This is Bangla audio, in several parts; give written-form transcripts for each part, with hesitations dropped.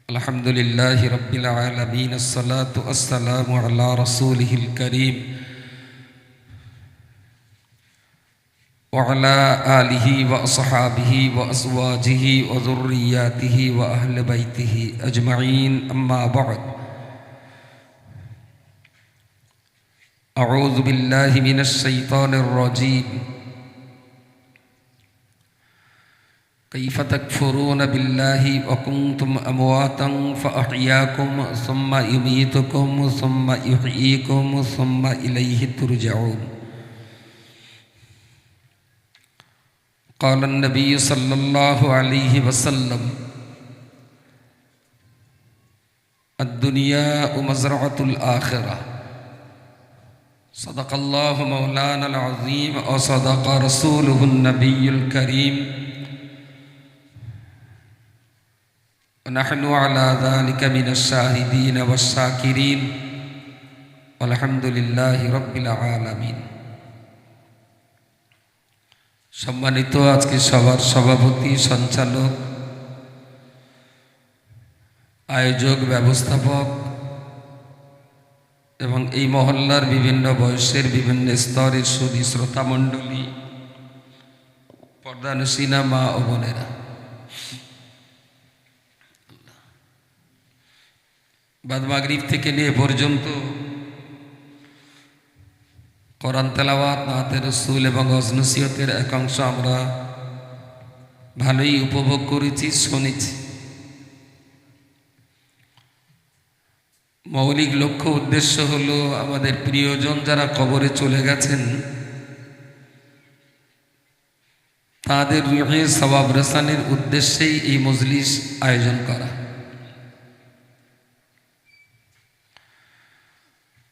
अल्हम्दुलिल्लाहि रब्बिल आलमीन अस्सलातु वस्सलामु अला रसूलिहिल करीम व अला आलिहि व अस्हाबिहि व अज़वाजिहि व ज़ुर्रिय्यातिहि व अहले बैतिहि अजमईन अम्मा बअद। अऊज़ु बिल्लाहि मिनश शैतानिर रजीम। कैफ़ तकफ़ुरून बिल्लाहि व कुन्तुम अमवातन फ़अहयाकुम सुम्मा युमीतुकुम सुम्मा युहयीकुम सुम्मा इलैहि तुरजऊन। क़ाल नबी सल्लल्लाहु अलैहि वसल्लम अद्दुनिया मज़रअतुल आखिरह। सदक़ल्लाहु मौलानल अज़ीम व सदक़ रसूलुहुन नबियुल करीम व नहनु अला ज़ालिका मिनश शाहिदीन वश्शाकिरीन वल्हम्दुलिल्लाहि रब्बिल आलमीन। सम्मानित आज के सभार सभापति संचालक आयोजक व्यवस्थापक एवं এই মহল্লার বিভিন্ন বয়সের বিভিন্ন স্তরের সুধী শ্রোতা মণ্ডলী, পর্দানশীনা মা ও বোনেরা, বাদ মাগরিব থেকে নিয়ে পর্যন্ত কোরআন তেলাওয়াত, নাতে রাসূল এবং ওয়াজ নসিহতের একাংশ আমরা ভালোই উপভোগ করেছি, শুনেছি। মৌলিক লক্ষ্য উদ্দেশ্য হলো আমাদের প্রিয়জন যারা কবরে চলে গেছেন তাদের রূহে সওয়াব রসানের উদ্দেশ্যেই এই মজলিস আয়োজন করা।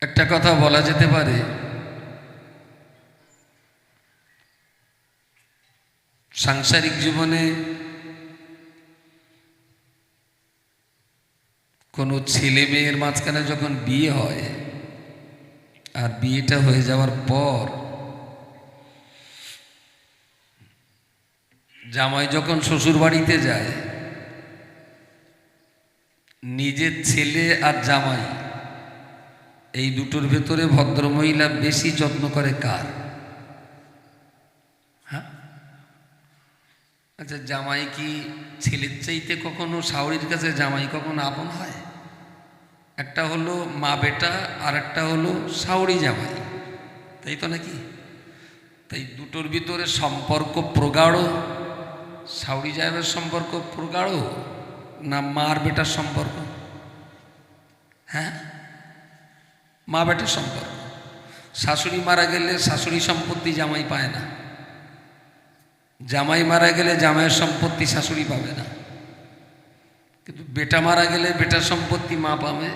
একটা কথা বলা যেতে পারে, সাংসারিক জীবনে কোনো ছেলে মেয়ের মাঝখানে যখন বিয়ে হয় আর বিয়েটা হয়ে যাওয়ার পর জামাই যখন শ্বশুর বাড়িতে যায়, নিজের ছেলে আর জামাই এই দুটোর ভেতরে ভদ্রমহিলা বেশি যত্ন করে কার? হ্যাঁ, আচ্ছা, জামাই কি ছেলের চাইতে কখনো শাওরির কাছে জামাই কখনো আপন হয়? একটা হলো মা বেটা আর একটা হলো শাওরি জামাই, তাই তো নাকি? তাই দুটোর ভিতরে সম্পর্ক প্রগাঢ়, শাওরি জামাইয়ের সম্পর্ক প্রগাঢ় না মার বেটার সম্পর্ক? হ্যাঁ, মা বেটার সম্পর্ক। শাশুড়ি মারা গেলে শাশুড়ি সম্পত্তি জামাই পায় না, জামাই মারা গেলে জামাইয়ের সম্পত্তি শাশুড়ি পাবে না। কিন্তু বেটা মারা গেলে বেটার সম্পত্তি মা পাবে,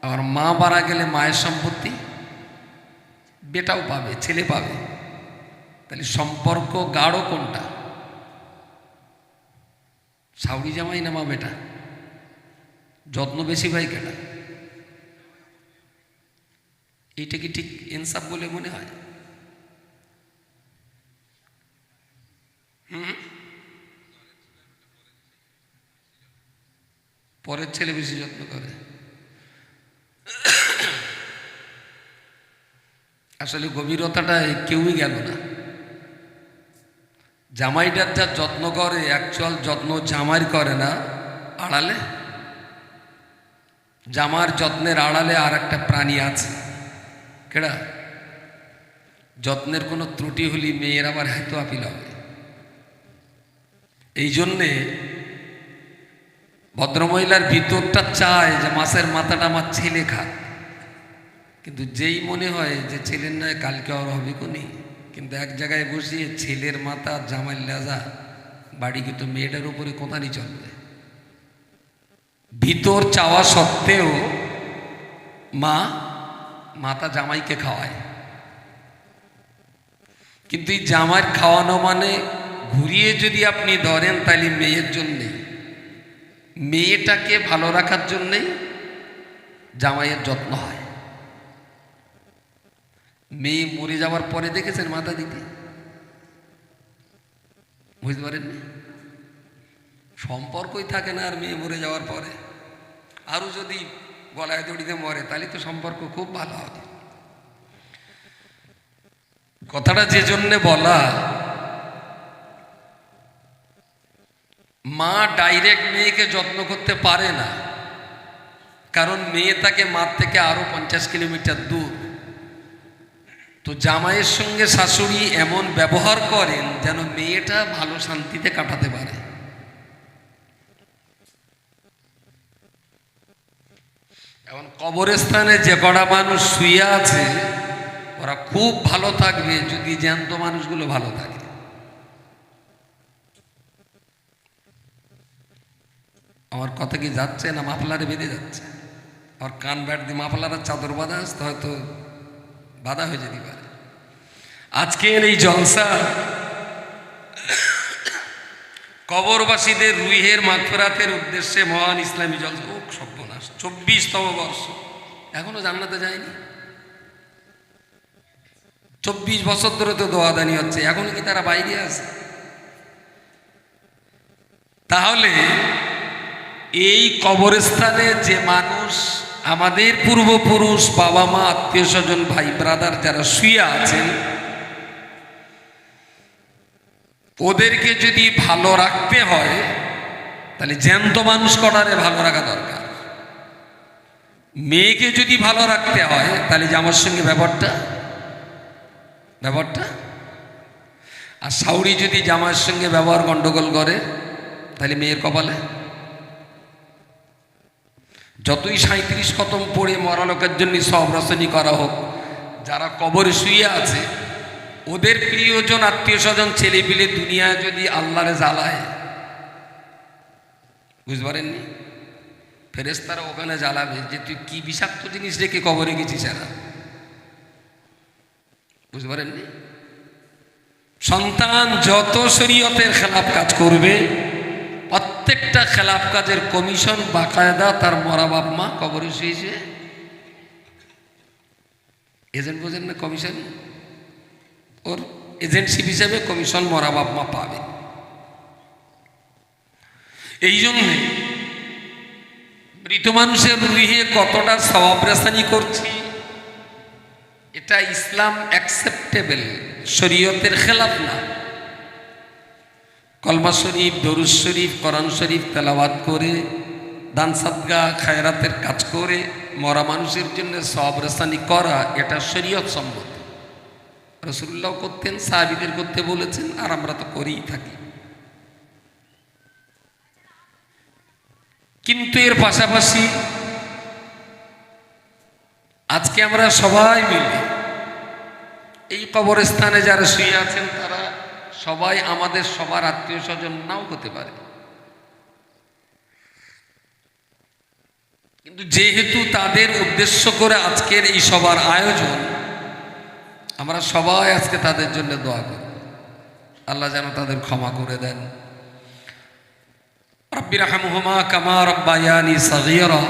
আর মা মারা গেলে মায়ের সম্পত্তি বেটাও পাবে, ছেলে পাবে। তাহলে সম্পর্ক গাঢ় কোনটা, শাওরি জামাই না মা বেটা? যত্ন বেশি পাই কেটা? এইটা কি ঠিক ইনসাফ বলে মনে হয়? পরের ছেলে বেশি যত্ন করে। আসলে গভীরতাটা কেউই গেল না। জামাইটার যা যত্ন করে অ্যাকচুয়াল যত্ন জামাইর করে না, আড়ালে জামার যত্নের আড়ালে আর একটা প্রাণী আছে। কেডা? যত্নের কোনো ত্রুটি হলে মেয়ের আবার হয়তো আপিল হবে। এই জন্যে ভদ্রমহিলার ভিতরটা চায় যে মাছের মাথাটা আমার ছেলে খাক, কিন্তু যেই মনে হয় যে ছেলের নয় কালকে আর হবে কোনি, কিন্তু এক জায়গায় বসিয়ে ছেলের মাথা জামাইয়ের লেজা বাড়ি কিন্তু মেয়েটার উপরে কোথানি চলবে। ভিতর চাওয়া সত্ত্বেও মা মাথা জামাইকে খাওয়ায়, কিন্তু এই জামাইয়ের খাওয়ানো মানে ঘুরিয়ে যদি আপনি ধরেন তাহলে মেয়ের জন্যে, মেয়েটাকে ভালো রাখার জন্যেই জামাইয়ের যত্ন হয়। মেয়ে মরে যাওয়ার পরে দেখেছেন মাথা দিতে? বুঝতে পারেননি? সম্পর্কই থাকে না আর মেয়ে মরে যাওয়ার পরে। আরও যদি গলায় দড়িতে মরে তাহলে তো সম্পর্ক খুব ভালো হবে। কথাটা যে জন্যে বলা, মা ডাইরেক্ট মেয়েকে যত্ন করতে পারে না, কারণ মেয়ে তাকে মার থেকে আরো 50 কিলোমিটার দূর। তো জামাইয়ের সঙ্গে শাশুড়ি এমন ব্যবহার করেন যেন মেয়েটা ভালো শান্তিতে কাটাতে পারে। এখন কবরস্থানে যে কটা মানুষ শুয়ে আছে ওরা খুব ভালো থাকবে যদি জ্যান্ত মানুষগুলো ভালো থাকে। আমার কথা কি যাচ্ছে না মাফলারে বেঁধে যাচ্ছে? আর কান ব্যাট দিয়ে মাফলার চাদর বাঁধা আসতে হয়তো বাধা হয়ে যেতে পারে। আজকের এই জলসা কবরবাসীদের রুহের মাগফিরাতের উদ্দেশ্যে মহান ইসলামী জলসা। ও সর্বনাশ, 24তম বর্ষ, এখনো জান্নাতে যায়নি। 24 বছর ধরে তো দোয়াদানি হচ্ছে, এখন কি তারা বাইরে আছে? তাহলে এই কবরস্থানে যে মানুষ, আমাদের পূর্বপুরুষ, বাবা মা, আত্মীয় স্বজন, ভাই ব্রাদার যারা শুয়ে আছেন, ওদেরকে যদি ভালো রাখতে হয় তাহলে জ্যান্ত মানুষ কটারে ভালো রাখা দরকার। মেয়েকে যদি ভালো রাখতে হয় তাহলে জামার সঙ্গে ব্যাপারটা। আর শাউরি যদি জামার সঙ্গে ব্যবহার গন্ডগোল করে তাহলে মেয়ের কপালে। যতই 37 খতম পড়ে মরা লোকের জন্য সব রচনী করা হোক, যারা কবরে শুয়ে আছে ওদের প্রিয়জন, আত্মীয় স্বজন, ছেলে পিলে দুনিয়ায় যদি আল্লাহরে জ্বালায়, বুঝতে পারেননি? ফেরেশতারা ওখানে জ্বালাবে যে তুই কি বিষাক্ত জিনিস রেখে কবরে গেছিস। এরা বুঝতে পারেননি? সন্তান যত শরীয়তের খেলাফ কাজ করবে, প্রত্যেকটা খেলাফ কাজের কমিশন বাকায়দা তার মরা বাপ মা কবরে শুয়েছে এজেন্ট, বোঝেন না? কমিশন, ওর এজেন্টশিপ হিসেবে কমিশন মরা বাপ মা পাবে। এই জন্যে মৃত মানুষের রুহে কতটা সওয়াব রেসানি করছি, এটা ইসলাম অ্যাকসেপ্টেবল, শরীয়তের খেলাফ না। কলমা শরীফ, দরুদ শরীফ, কোরআন শরীফ তেলাওয়াত করে, দান সাদগা খায়রাতের কাজ করে মরা মানুষের জন্য সওয়াব রেসানি করা, এটা শরীয়ত সম্মত। রাসূলুল্লাহ করতেন, সাহাবীদের করতে বলেছেন, আর আমরা তো করেই থাকি। কিন্তু এর পাশাপাশি আজকে আমরা সবাই মিলে এই কবরস্থানে যারা শুয়ে আছেন তারা সবাই আমাদের সবার আত্মীয় স্বজন নাও হতে পারে, কিন্তু যেহেতু তাদের উদ্দেশ্য করে আজকের এই সবার আয়োজন, আমরা সবাই আজকে তাদের জন্য দোয়া করি, আল্লাহ যেন তাদের ক্ষমা করে দেন। রব্বি রহমহুমা কামা রব্বায়ানি সগীরা।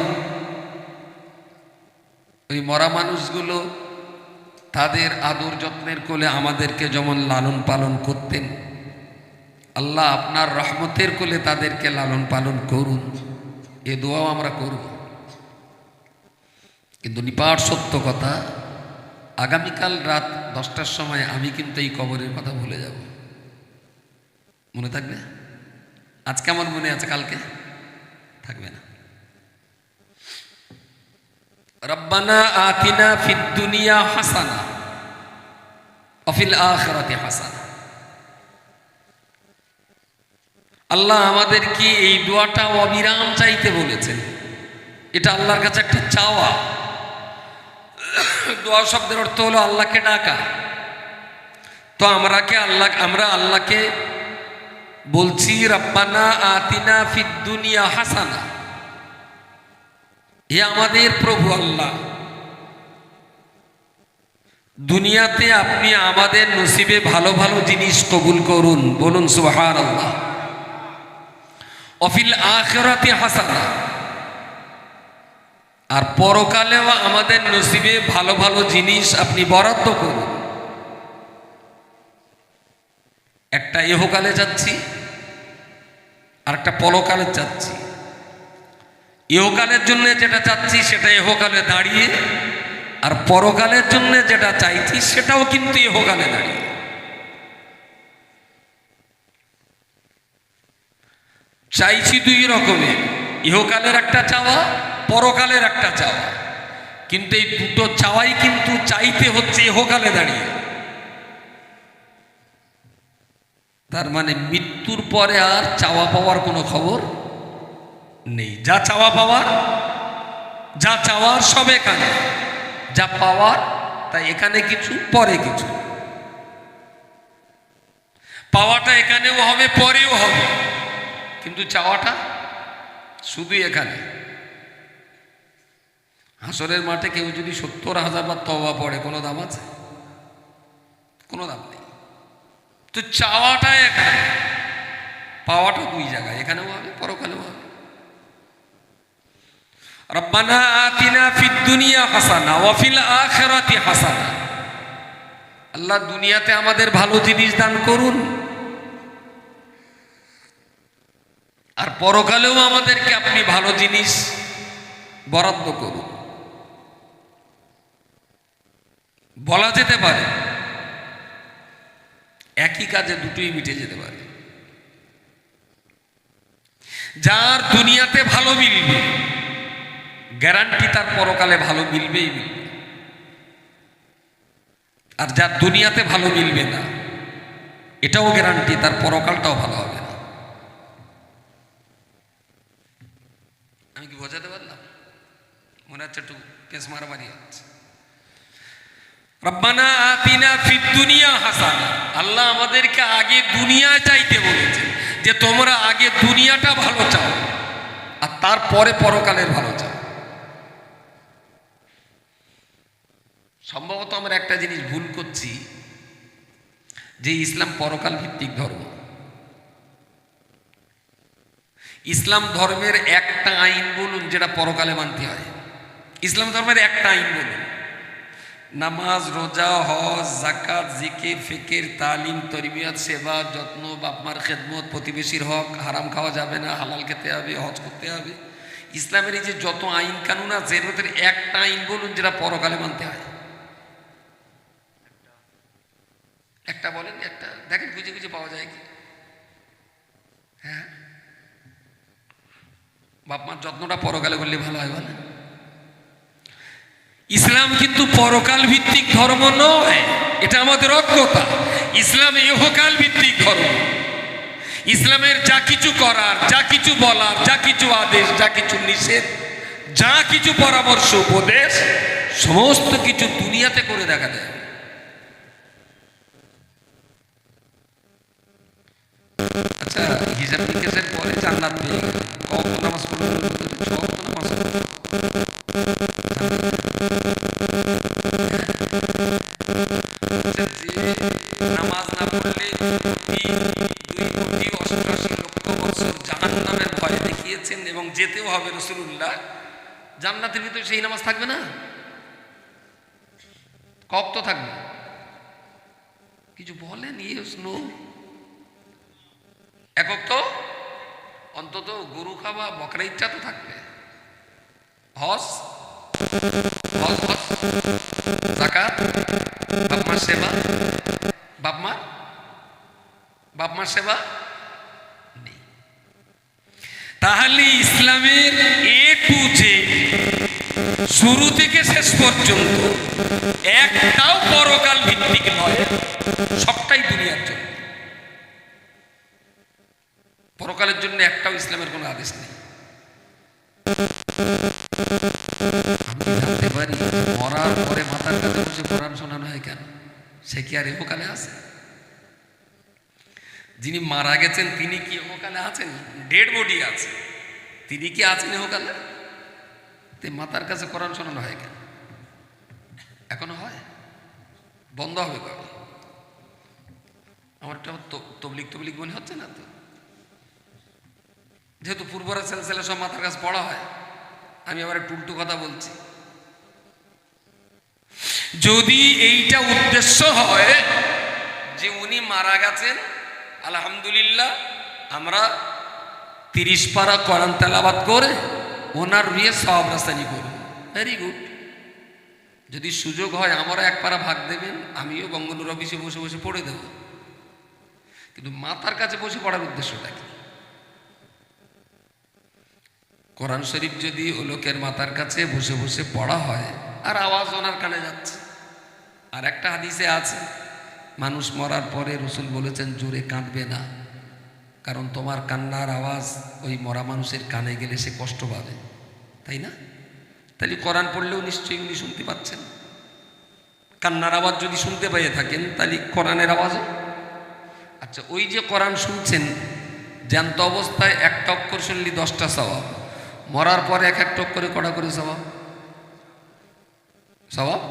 ওই মরা মানুষগুলো তাদের আদর যত্নের কোলে আমাদেরকে যেমন লালন পালন করতেন, আল্লাহ আপনার রহমতের কোলে তাদেরকে লালন পালন করুন, এ দোয়াও আমরা করব। কিন্তু নিপাট সত্য কথা, আগামীকাল রাত 10টার সময় আমি কিন্তু এই কবরের কথা ভুলে যাব। মনে থাকবে? আজকে আমার মনে আছে, কালকে থাকবে না। রব্বানা আতিনা ফিদ দুনিয়া হাসানা ওয়া ফিল আখিরাতি হাসানা। আল্লাহ আমাদেরকে এই দোয়াটা অবিরাম চাইতে বলেছেন। এটা আল্লাহর কাছে একটা চাওয়া। দোয়া শব্দের অর্থ হলো আল্লাহকে ডাকা। তো আমরা আল্লাহকে বলছি রব্বানা আতিনা ফিদ দুনিয়া হাসানা, হে আমাদের প্রভু আল্লাহ, দুনিয়াতে আপনি আমাদের নসিবে ভালো ভালো জিনিস কবুল করুন, বলুন সুবহানাল্লাহ। ওয়া ফিল আখিরাতি হাসানা, আর পরকালেও আমাদের নসিবে ভালো ভালো জিনিস আপনি বরাদ্দ করুন। একটা ইহকালে যাচ্ছি, আর একটা পরকালের চাচ্ছি। ইহকালের জন্য যেটা চাচ্ছি সেটা ইহকালে দাঁড়িয়ে, আর পরকালের জন্য যেটা চাইছি সেটাও কিন্তু ইহকালে দাঁড়িয়ে। চাইছি দুই রকমের, ইহকালের একটা চাওয়া, পরকালের একটা চাওয়া, কিন্তু এই দুটো চাওয়াই কিন্তু চাইতে হচ্ছে ইহকালে দাঁড়িয়ে। তার মানে মৃত্যুর পরে আর চাওয়া পাওয়ার কোনো খবর নেই। যা চাওয়া পাওয়ার, যা চাওয়ার সব এখানে, যা পাওয়ার তাই এখানে কিছু, পরে কিছু। পাওয়াটা এখানেও হবে, পরেও হবে, কিন্তু চাওয়াটা শুধু এখানে। হাসরের মাঠে কেউ যদি 70,000 বার তওবা পড়ে কোনো দাম আছে? কোনো দাম নেই। তো চাওয়াটা এখানে, পাওয়াটা দুই জায়গায়, এখানেও হবে, পরকালেও হবে। রব্বানা আতিনা ফিদ দুনিয়া হাসানা ওয়া ফিল আখিরাতি হাসানা। আল্লাহ দুনিয়াতে আমাদের ভালো জিনিস দান করুন, আর পরকালেও আমাদেরকে আপনি ভালো জিনিস বরাদ্দ করুন। বলা যেতে পারে একই কাজে দুটোই মিটে যেতে পারে। যার দুনিয়াতে ভালো মিলবে গ্যারান্টি তার পরকালে ভালো মিলবেই মিলবে, আর যার দুনিয়াতে ভালো মিলবে না এটাও গ্যারান্টি তার পরকালটাও ভালো হবে না। আমি কি বোঝাতে পারলাম? মনে হচ্ছে একটু পেশ মারামারি হচ্ছে। রব্বানা আতিনা ফিদ দুনিয়া হাসানা। আল্লাহ আমাদেরকে আগে দুনিয়া চাইতে বলেছে, যে তোমরা আগে দুনিয়াটা ভালো চাও আর তারপরে পরকালের ভালো চাও। সম্ভবত আমরা একটা জিনিস ভুল করছি, যে ইসলাম পরকাল ভিত্তিক ধর্ম। ইসলাম ধর্মের একটা আইন বলুন যেটা পরকালে মানতে হয়। ইসলাম ধর্মের একটা আইন বলুন, নামাজ, রোজা, হজ, যাকাত, জিকির, ফিকির, তালিম, তরবিয়ত, সেবা, যত্ন, বাপমার খেদমত, প্রতিবেশীর হক, হারাম খাওয়া যাবে না, হালাল খেতে হবে, হজ করতে হবে। ইসলামের এই যে যত আইন কানুন আছে এর মধ্যে একটা আইন বলুন যেটা পরকালে মানতে হয়। একটা বলেন, একটা দেখেন খুঁজে খুঁজে পাওয়া যায় কি? হ্যাঁ, বাপমার যত্নটা পরকালে করলে ভালো হয়। বলে ইসলাম কিন্তু পরকাল ভিত্তিক ধর্ম নয়, এটা আমাদের অজ্ঞতা। ইসলাম ইহকাল ভিত্তিক ধর্ম। ইসলামের যা কিছু করার, যা কিছু বলার, যা কিছু আদেশ, যা কিছু নিষেধ, যা কিছু পরামর্শ, উপদেশ, সমস্ত কিছু দুনিয়াতে করে দেখা যায়। আচ্ছা, হিসাব নিকেশের পরে জান্নাত পেয়ে গেল, কত নামাজ পড়লো? 6 ওয়াক্ত নামাজ। নামাজ না পড়লে 2,88,00,000 বছর জাহান্নামের ভয় দেখিয়েছেন এবং যেতেও হবে রাসূলুল্লাহ। জান্নাতের ভিতরে সেই নামাজ থাকবে না? কত তো থাকবে? কিছু বলেন? Yes no? একক তো অন্তত গরু খাওয়া, বকরা ইচ্ছা তো থাকবে। হজ, হজ, হজ, যাকাত, বাপমার সেবা, বাপমার সেবা নেই। তাহলে ইসলামের এ টু জেড, শুরু থেকে শেষ পর্যন্ত একটাও পরকাল ভিত্তিক নয়, সবটাই দুনিয়ার জন্য। পরকালের জন্য একটাও ইসলামের কোনো আদেশ নেই। আমি জানতে পারি মরার পরে মাথার কাছে বসে কোরআন শোনানো হয় কেন? সে কি আর ইহকালে আছে? যিনি মারা গেছেন তিনি কি ইহকালে আছেন? ডেড বডি আছে, তিনি কি আছেন ইহকালে? মাথার কাছে কোরআন শোনানো হয় কেন? এখনো হয়? বন্ধ হবে কবে? আমার তবলিগ মনে হচ্ছে না তো? যেহেতু পূর্বরা ছেলে সব মাথার কাছে পড়া হয়, আমি আবার একটু উল্টো কথা বলছি। যদি এইটা উদ্দেশ্য হয় যে উনি মারা গেছেন, আলহামদুলিল্লাহ, আমরা 30 পারা কোরআন তেলাওয়াত করে ওনার রুয়ে সওয়াব রাস্তানি করব। Very good. যদি সুযোগ হয় আমারও 1 পারা ভাগ দেবেন, আমিও বঙ্গনুর অফিসে বসে বসে পড়ে দেব। কিন্তু মাতার কাছে বসে পড়ার উদ্দেশ্যটা কি? কোরআন শরীফ যদি ও লোকের মাতার কাছে বসে বসে পড়া হয় আর আওয়াজ ওনার কানে যাচ্ছে। আর একটা হাদিসে আছে, মানুষ মরার পরে রসুল বলেছেন জোরে কাঁদবে না, কারণ তোমার কান্নার আওয়াজ ওই মরা মানুষের কানে গেলে সে কষ্ট পাবে, তাই না? তাহলে কোরআন পড়লেও নিশ্চয়ই উনি শুনতে পাচ্ছেন। কান্নার আওয়াজ যদি শুনতে পেয়ে থাকেন তাহলে কোরআনের আওয়াজও। আচ্ছা, ওই যে কোরআন শুনছেন, জ্যান্ত অবস্থায় 1টা অক্ষর শুনলি 10টা সওয়াব, মরার পরে 1-1 করে কড়া করে সওয়াব। সওয়াব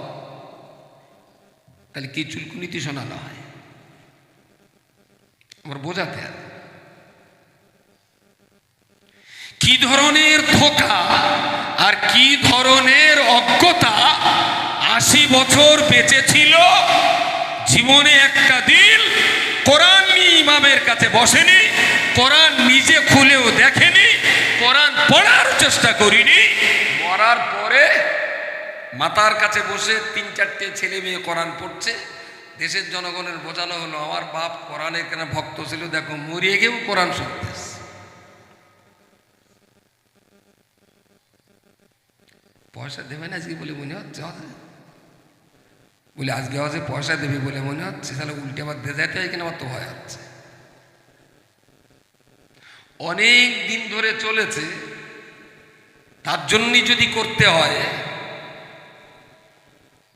তাহলে কি চুলকুনিতে শোনানো হয়? আমার বোঝাতে আর কি ধরনের ধোঁকা আর কি ধরনের অজ্ঞতা। 80 বছর বেঁচে ছিল, জীবনে একটা দিন কোরআন নিয়ে ইমামের কাছে বসেনি, কোরআন নিজে খুলেও দেখেনি, কোরআন পড়ার চেষ্টা করিনি। মরার পরে মাতার কাছে বসে 3-4টে ছেলে মেয়ে কোরআন পড়ছে। দেশের জনগণের বোঝানো হলো আমার বাপ কোরআনের কেন ভক্ত ছিল, দেখো মরিয়ে গিয়েও কোরআন শুনতেছে। পয়সা দেবে না আজকে বলে মনে হচ্ছে, বলে আজকে আওয়াজে পয়সা দেবে বলে মনে হচ্ছে, তাহলে উল্টে আবার দিয়ে যেতে হয় কিনা আমার তো ভয় হচ্ছে। অনেক দিন ধরে চলেছে, তার জন্যই যদি করতে হয়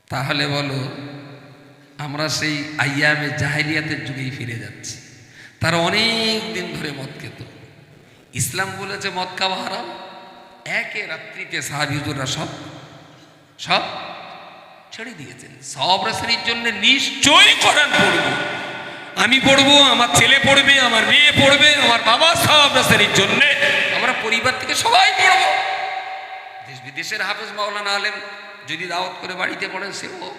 তাহলে বলো আমরা সেই আইয়ামে জাহেলিয়াতের যুগেই ফিরে যাচ্ছি। তারা অনেক দিন ধরে মদ খেত। ইসলাম বলেছে মদ খাওয়া হারাম। একে রাত্রিতে সাহাবী হুজুররা সব ছেড়ে দিয়েছেন। সওয়াব রাশির জন্য নিশ্চয়ই কোরআন পড়ব, আমি পড়বো, আমার ছেলে পড়বে, আমার মেয়ে পড়বে, আমার বাবা সওয়াব রাশির জন্য আমরা পরিবার থেকে সবাই পড়ব। দেশ বিদেশের হাফেজ মাওলানা আলেম যদি দাওয়াত করে বাড়িতে পড়েন সেও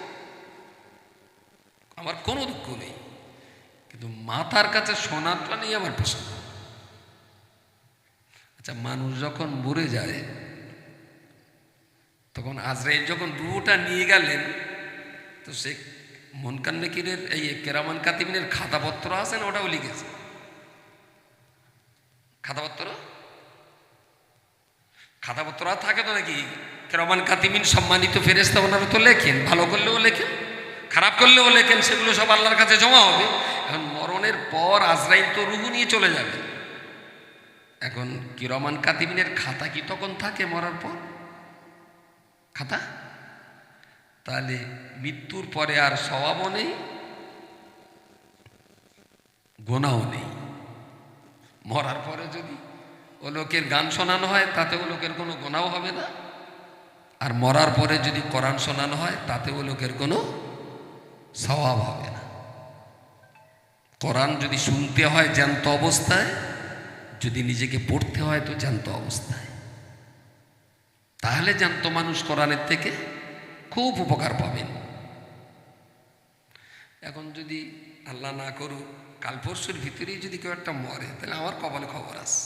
আমার কোনো দুঃখ নেই, কিন্তু মাতার কাছে শোনাটা নেই আমার প্রশ্ন। আচ্ছা, মানুষ যখন মরে যায় তখন আজরাইল যখন রুহটা নিয়ে গেলেন, তো সে মুনকার নাকিরের এই কেরামান কাতিবিনের খাতাপত্র আছে না, ওটাও লিখেছে। খাতাপত্র থাকে তো নাকি? কেরামান কাতিবিন সম্মানিত ফেরেশতা, ওনারা তো লেখেন, ভালো করলেও লেখেন, খারাপ করলেও লেখেন, সেগুলো সব আল্লাহর কাছে জমা হবে। এখন মরণের পর আজরাইল তো রুহু নিয়ে চলে যাবে। এখন কিরামান কাতিবিনের খাতা কি তখন থাকে মরার পর? খাতা তাহলে মৃত্যুর পরে আর সওয়াবও নেই, গোনাও নেই। মরার পরে যদি ও লোকের গান শোনানো হয় তাতে ও লোকের কোনো গোনাও হবে না, আর মরার পরে যদি কোরআন শোনানো হয় তাতে ও লোকের কোনো সওয়াব হবে না। কোরআন যদি শুনতে হয় জ্যান্ত অবস্থায়, যদি নিজেকে পড়তে হয় তো জ্যান্ত অবস্থায়, তাহলে জ্যান্ত মানুষ কোরআনের থেকে খুব উপকার পাবেন। এখন যদি আল্লাহ না করুক কাল পরশুর ভিতরেই যদি কেউ একটা মরে, তাহলে আমার কপালে খবর আছে।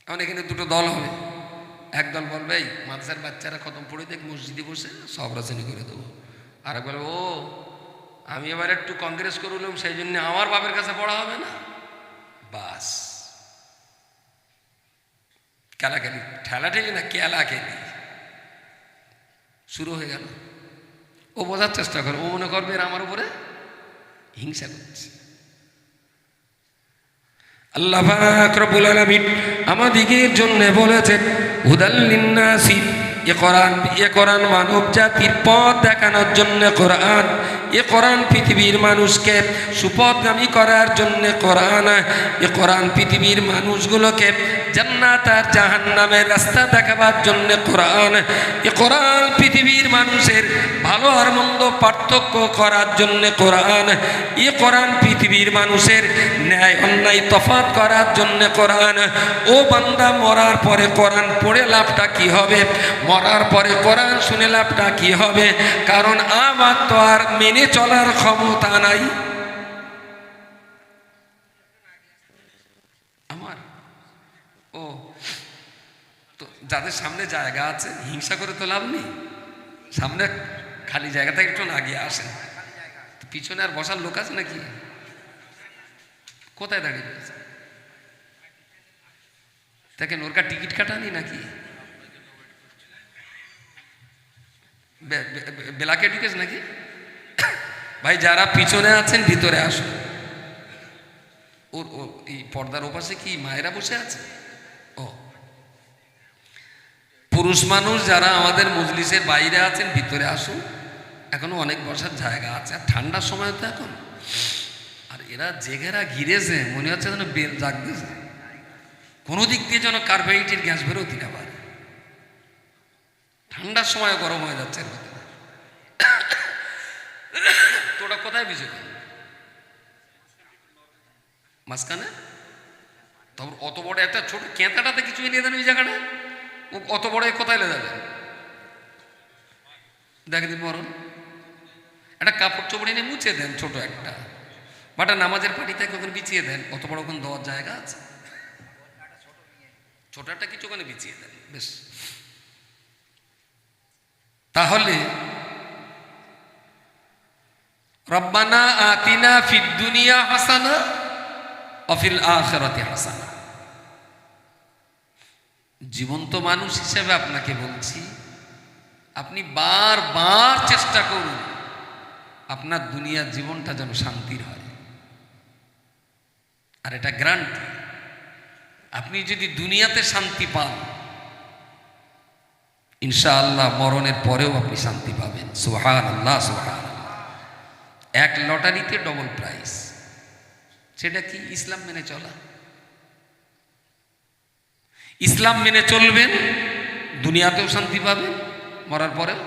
এখন এখানে দুটো দল হবে, একদল বলবে এই মাদ্রাসার বাচ্চারা খতম পড়ে দেখ মসজিদে বসে সব রাজনী করে দেবো, আর এক বলবে ও আমি এবার একটু কংগ্রেস করলাম সেই জন্য আমার বাপের কাছে পড়া হবে না। বাস খেলাখেলি, ঠেলাঠেলি না খেলাখেলি শুরু হয়ে গেল। ও বোঝার চেষ্টা করে, ও মনে করবে এরা আমার উপরে হিংসা করছে। আল্লাহ পাক রব্বুল আলামিন আমাদিগের জন্য বলেছেন হুদাল লিন্নাসি, এ কোরআন মানব জাতির পথ দেখানোর জন্য কোরআন, এ কোরআন পৃথিবীর মানুষকে সুপথগামী করার জন্য কোরআন, এ কোরআন পৃথিবীর মানুষগুলোকে জান্নাত আর জাহান্নামের রাস্তা দেখাবার জন্য কোরআন, এ কোরআন পৃথিবীর মানুষের ভালো আর মন্দ পার্থক্য করার জন্য কোরআন, এ কোরআন পৃথিবীর মানুষের ন্যায় অন্যায় তফাৎ করার জন্য কোরআন। ও বান্দা, মরার পরে কোরআন পড়ে লাভটা কি হবে? মরার পরে কোরআন শুনে লাভটা কি হবে? কারণ আমার তো আর মেনে চলার ক্ষমতা নাই। আমার ও, তো যাদের সামনে জায়গা আছে হিংসা করে তো লাভ নেই, সামনে খালি জায়গা থেকে একটু আগিয়ে আসেন। পিছনে আর বসার লোক আছে নাকি? কোথায় দাঁড়িয়ে রয়েছে? দেখেন ওর টিকিট কাটানি নাকি বেলাকে ঢুকেছে নাকি? ভাই যারা পিছনে আছেন ভিতরে আসুন। ওর এই পর্দার ওপাশে কি মায়েরা বসে আছে? ও, পুরুষ মানুষ যারা আমাদের মজলিসের বাইরে আছেন ভিতরে আসুন, এখনো অনেক বসার জায়গা আছে। আর ঠান্ডার সময় তো এখন, আর এরা জেগেরা ঘিরেছে মনে হচ্ছে যেন বেল জাগতেছে, কোনো দিক দিয়ে যেন কার্বোহাইড্রেট গ্যাস বেরোতে না পারে। ঠান্ডার সময় গরম হয়ে যাচ্ছে। তোরা কোথায় বিজয় মাঝখানে? তারপর অত বড় একটা ছোট কেঁতাটাতে কিছু এনে দেন ওই জায়গাটা, ও অত বড় কোথায় এলে যাবে? দেখে দিন মরণ একটা কাপড় চোপড় এনে মুছে দেন, ছোট একটা বাটা নামাজের পাটিতে ওখানে বিছিয়ে দেন। অত বড় ওখানে দেওয়ার জায়গা আছে? ছোট একটা কিছু ওখানে বিছিয়ে দেন, বেশ। তাহলে রব্বানা আতিনা ফিদ দুনিয়া হাসানা ওয়া ফিল আখিরাতি হাসানা। জীবন্ত মানুষ হিসেবে আপনাকে বলছি, আপনি বারবার চেষ্টা করুন আপনার দুনিয়ার জীবনটা যেন শান্তির হয়। আর এটা গ্যারান্টি, আপনি যদি দুনিয়াতে শান্তি পান ইনশাআল্লাহ মরণের পরেও আপনি শান্তি পাবেন। সুবহানাল্লাহ, সুবহানাল্লাহ। এক লটারিতে ডবল প্রাইস, সেটা কি? ইসলাম মেনে চলা। ইসলাম মেনে চলবেন, দুনিয়াতেও শান্তি পাবেন, মরার পরেও।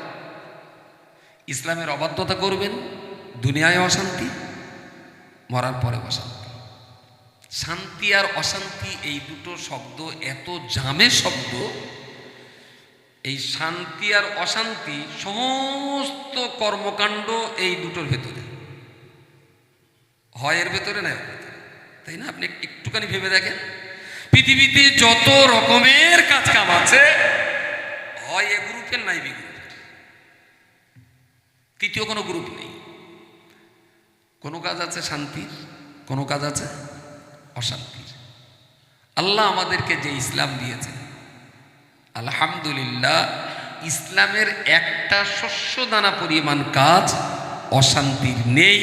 ইসলামের অবাধ্যতা করবেন, দুনিয়ায় অশান্তি, মরার পরে অশান্তি। শান্তি আর অশান্তি এই দুটো শব্দ এত জামে শব্দ। এই শান্তি আর অশান্তি সমস্ত কর্মকাণ্ড এই দুটোর ভেতরে হয়, এর ভেতরে না, তাই না? আপনি একটুখানি ভেবে দেখেন, পৃথিবীতে যত রকমের কাজ কাম আছে হয় এ গ্রুপের নাই বি গ্রুপের, তৃতীয় কোনো গ্রুপ নেই। কোনো কাজ আছে শান্তির, কোনো কাজ আছে অশান্তির। আল্লাহ আমাদেরকে যে ইসলাম দিয়েছেন, আলহামদুলিল্লাহ, ইসলামের একটা শস্য দানা পরিমাণ কাজ অশান্তির নেই।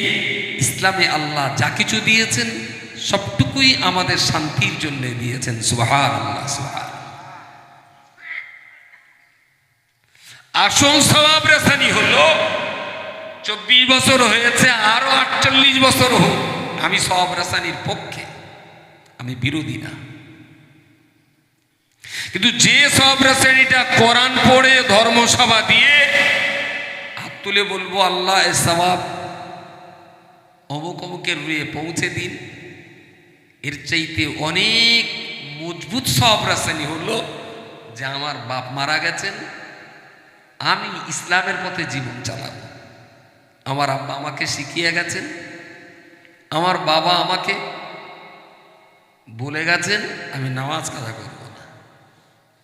ইসলামে আল্লাহ যা কিছু দিয়েছেন সবটুকুই আমাদের শান্তির জন্য দিয়েছেন। সুবহানাল্লাহ, সুবহানাল্লাহ। আসল সওয়াব রেসানি হলো 24 বছর হয়েছে, আরো 48 বছর হোক, আমি সওয়াব রেসানির পক্ষে, আমি বিরোধী না। কিন্তু যে সওয়াব রেসানিটা কোরআন পড়ে ধর্মসভা দিয়ে হাত তুলে বলবো আল্লাহ এ সওয়াব অমুক অমুকের রুয়ে পৌঁছে দিন, এর চাইতে অনেক মজবুত সওয়াব রেসানি হলো যে আমার বাপ মারা গেছেন, আমি ইসলামের পথে জীবন চালাবো। আমার আব্বা আমাকে শিখিয়ে গেছেন, আমার বাবা আমাকে বলে গেছেন আমি নামাজ কাজা করব না,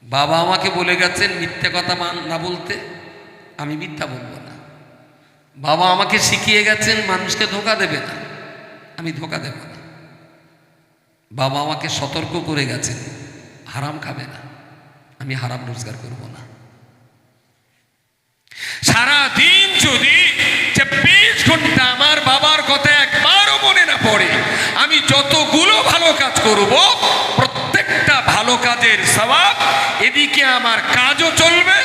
বাবা আমাকে বলে গেছেন মিথ্যে কথা না বলতে, আমি মিথ্যা বলবো না, বাবা আমাকে শিখিয়ে গেছেন মানুষকে ধোঁকা দেবে না, আমি ধোঁকা দেব না, বাবা আমাকে সতর্ক করে গেছেন হারাম খাবে না, আমি হারাম রোজগার করব না। সারাদিন যদি 24 ঘন্টা আমার বাবার কথা একবারও মনে না পড়ে, আমি যতগুলো ভালো কাজ করব প্রত্যেকটা ভালো কাজের সওয়াব, এদিকে আমার কাজও চলবে,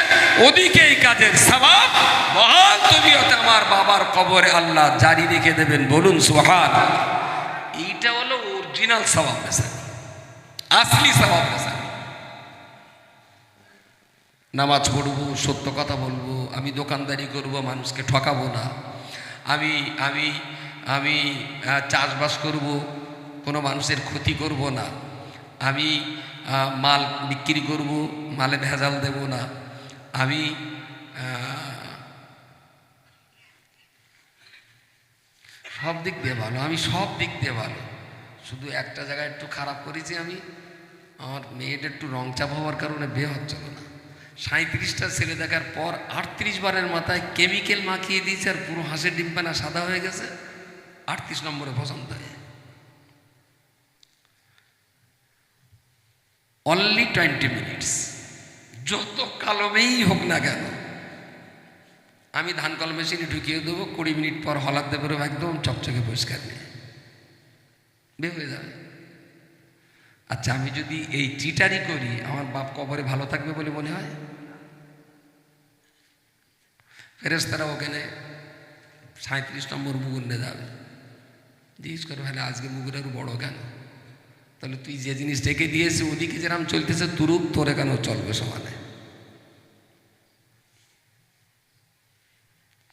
ওদিকে এই কাজের সওয়াব মহান দুনিয়াতে আমার বাবার কবরে আল্লাহ জারি রেখে দেবেন। বলুন সুবহানাল্লাহ। এইটা হলো অরিজিনাল সওয়াব রেসানি, আসলি সওয়াব রেসানি। নামাজ পড়বো, সত্য কথা বলবো, আমি দোকানদারি করব, মানুষকে ঠকাবো না, আমি আমি আমি চাষবাস করব, কোনো মানুষের ক্ষতি করব না, আমি মাল বিক্রি করব, মালে ভেজাল দেব না, আমি সব দিক দিয়ে ভালো, আমি সব দিক দিয়ে ভালো। শুধু একটা জায়গায় একটু খারাপ করেছি, আমি আমার আমার মেয়েটা একটু রং চাপ হওয়ার কারণে বিয়ে হচ্ছিল না। 37টা ছেলে দেখার পর 38 বারের মাথায় কেমিক্যাল মাখিয়ে দিয়েছে আর পুরো হাঁসের ডিম্পানা সাদা হয়ে গেছে। 38 নম্বরে পছন্দ হয়। অনলি 20 মিনিটস, যত কালমেই হোক না কেন আমি ধান কল মেশিনে ঢুকিয়ে দেবো, 20 মিনিট পর হলাদ দেবো, একদম চকচকে পরিষ্কার নিয়ে বিয়ে হয়ে যাবে। আচ্ছা, আমি যদি এই চিটারি করি আমার বাপ কবরে ভালো থাকবে বলে মনে হয়? ফেরেশতারা ওখানে 37 নম্বর মুগুর নিয়ে যাবে, জিজ্ঞেস করে ভাই আজকে মুগুর আরো বড় কেন? তাহলে তুই যে জিনিস ডেকে দিয়েছে ওদিকে যেরকম চলতেছে তুরুপ তোরে কেন চলবে সমানে?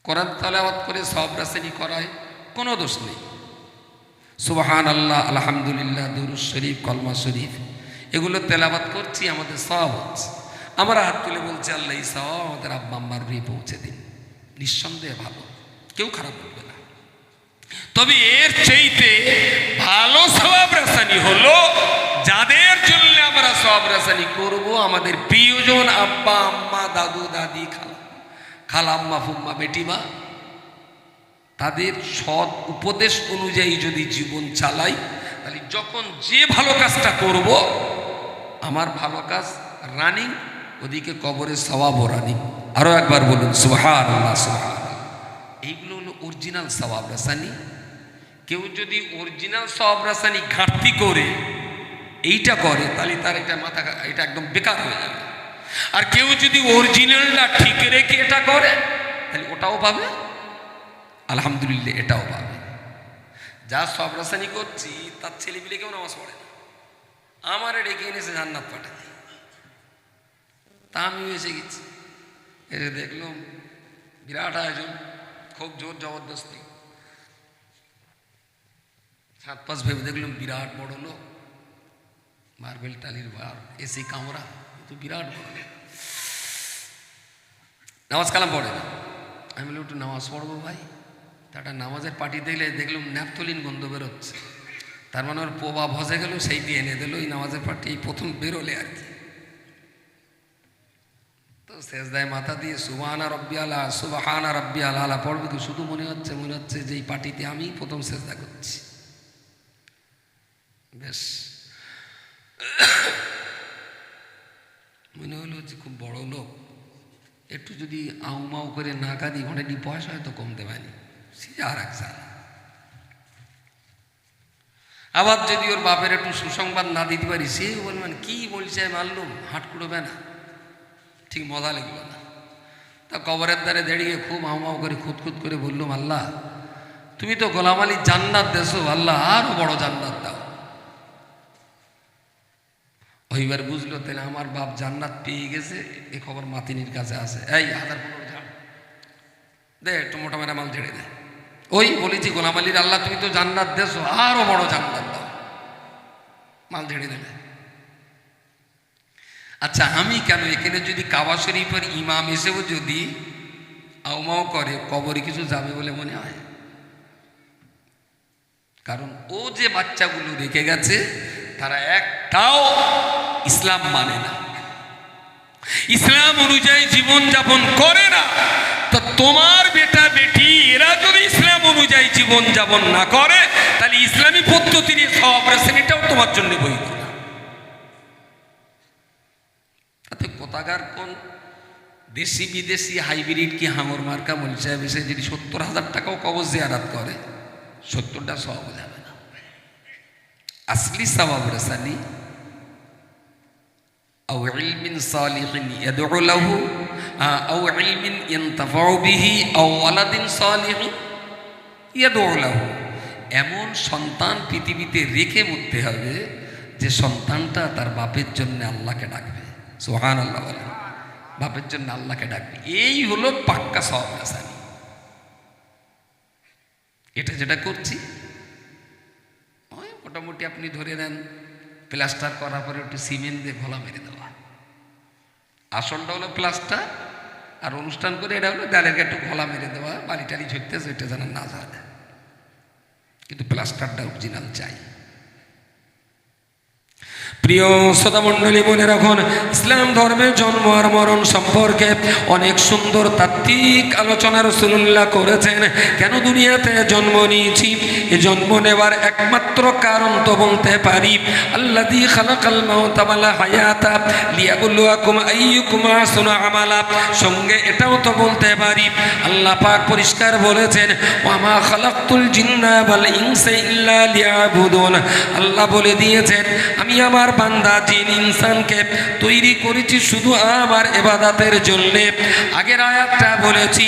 কোরআন তেলাওয়াত করে সওয়াব রাসেনি করায় কোনো দোষ নেই। সুবহানাল্লাহ, আলহামদুলিল্লাহ, দুরূদ শরীফ, কলমা শরীফ এগুলো তেলাওয়াত করছি, আমাদের সওয়াব হচ্ছে। আমরা হাত তুলে বলছি আল্লাহ এই সওয়াব আমাদের আব্বা আম্মার রুহে পৌঁছে দিন। নিঃসন্দেহে ভালো, কেউ খারাপ বলবে না। তবে এর চাইতে ভালো সওয়াব রাসানি হলো যাদের জন্য আমরা সওয়াব রাসানি করব, আমাদের প্রিয়জন আব্বা আম্মা, দাদু দাদি, খালাম্মা, ফুম্মা, বেটিমা, তাদের সৎ উপদেশ অনুযায়ী যদি জীবন চালাই, তাহলে যখন যে ভালো কাজটা করব আমার ভালো কাজ রানিং, ওদিকে কবরের সওয়াবও রানিং। আরো একবার বলুন সুবহানাল্লাহ, সুবহানাল্লাহ। এইগুলো হলো অরিজিনাল সওয়াব রাসানি। কেউ যদি অরিজিনাল সওয়াব রাসানি ঘাটতি করে এইটা করে তাহলে তার এটা মাথা, এটা একদম বেকার হয়ে যাবে। আর কেউ যদি অরিজিনালটা ঠিক রেখে এটা করে তাহলে ওটাও পাবে, আলহামদুলিল্লাহ এটাও পাবে। যা সব রাসানি করছি তার ছেলেপিলে কেউ নামাজ পড়ে না, আমার ডেকে এনেছে জান্নাত পাঠাতে, তা আমিও এসে গেছি। এসে দেখলাম বিরাট আয়োজন, খুব জোর জবরদস্তি। 7-5 ভেবে দেখলাম বিরাট বড় লোক, মার্বেল টালির বার, এসি কামরা, তো বিরাট বড় লোক। নামাজ কালাম পড়ে না। আমি বলি একটু নামাজ পড়বো ভাই। তাটা নামাজের পার্টি দেখলে দেখলাম ন্যাপথলিন গন্ধ বেরোচ্ছে, তার মানে ওর পোবা ভজে গেল, সেই দিয়ে এনে দিল। এই নামাজের পার্টি এই প্রথম বেরোলে আর কি। তো সেজদায় মাথা দিয়ে সুবহানা রাব্বিয়াল আলা, সুবহানা রাব্বিয়াল আলা পড়বে কি শুধু মনে হচ্ছে যে এই পার্টিতে আমি প্রথম সেজদা করছি। বেশ মনে হলো যে খুব বড় লোক, একটু যদি আউমাউ করে না কাঁদি ঘন্টাটি পয়সা হয়তো কমতে পারি, সে আর এক সাল। আবার যদি ওর বাপের একটু সুসংবাদ না দিতে পারি, সে বলবেন কি বলছে মারলুম, হাট কুড়বে না, ঠিক মজা লাগলো না। তা কবরের দ্বারে দাঁড়িয়ে খুব আউমাউ করে খুঁতখুত করে বললুম, আল্লাহ তুমি তো গোলাম আলী জান্নাত দেছো, আল্লাহ আরো বড় জান্নাত দাও। ওইবার বুঝলো তাহলে আমার বাপ জান্নাত পেয়ে গেছে, এ খবর মাতিনির কাছে আছে। এই 1015 ঝাড় দে, একটু মোটা মেরা মাল ঝেড়ে দে। ওই বলেছি গোলাম আলীর আল্লাহ তুমি তো জান্নাত দেছো, আরো বড় জান্নাত দাও, মাল ঝেড়ে দেবে। আচ্ছা আমি কেন এখানে যদি কাবা শরীফের ইমাম এসেও যদি আউমাও করে, কবরে কিছু যাবে বলে মনে হয়? কারণ ও যে বাচ্চাগুলো রেখে গেছে তারা একটাও ইসলাম মানে না, ইসলাম অনুযায়ী জীবন যাপন করে না। তো তোমার বেটা বেটি এরা যদি ইসলাম অনুযায়ী জীবন যাপন না করে তাহলে ইসলামী পদ্ধতির সওয়াব রাসানিটাও তোমার জন্য বৈধ না। তাতে কোথাকার কোন দেশি বিদেশি হাইব্রিড কি হাঙর মার্কা মল সাহেব এসে যদি 70,000 টাকাও কবর জিয়ারাত করে, 70টা সওয়াব যাবে না। আসলি সওয়াব রাসানি আও ইলমিন সালিহিন ইয়াদউ লাহু আও ইলমিন ইয়ানতাফাউ বিহি আও ওয়ালাদিন সালিহিন ইয়াদউ লাহু, এমন সন্তান পৃথিবীতে রেখে মরতে হবে যে সন্তানটা তার বাপের জন্য আল্লাহকে ডাকবে। সুবহানাল্লাহ বলেন, বাপের জন্য আল্লাহকে ডাকবে। এই হলো পাক্কা সওয়াব রাসানি। এটা যেটা করছি ওই মোটামুটি আপনি ধরে নেন প্লাস্টার করার পরে একটু সিমেন্ট দিয়ে ঘোলা মেরে দেওয়া, আসলটা হলো প্লাস্টার, আর অনুষ্ঠান করে এটা হলো দেয়ালের একটু ঘোলা মেরে দেওয়া, বালি টালি ঝরতে সেটা যেন না যায়, কিন্তু প্লাস্টারটা অরিজিনাল চাই। প্রিয় শ্রোতা মণ্ডলী, মনে রাখুন, ইসলাম ধর্মের জন্ম আর মরণ সম্পর্কে অনেক সুন্দর তাত্ত্বিক আলোচনা রাসূলুল্লাহ করেছেন। কেন দুনিয়াতে জন্ম নিয়েছি, এই জন্ম নেওয়ার একমাত্র কারণ তো বলতে পারি, আল্লাযী খালাকাল মাউতা ওয়াল হায়াতা লিয়াবলুয়াকুম আইয়ুকুম আহসানু আমালা। সঙ্গে এটাও তো বলতে পারি, আল্লাহ পাক পরিষ্কার বলেছেন, ওয়া মা খালাকতুল জিন্না ওয়াল ইনসা ইল্লা লিয়াবুদুন। আল্লাহ বলে দিয়েছেন, আমি আমার বান্দা জিন ইনসানকে তৈরি করেছি শুধু আমার ইবাদতের জন্য। আগের আয়াতটা বলেছি,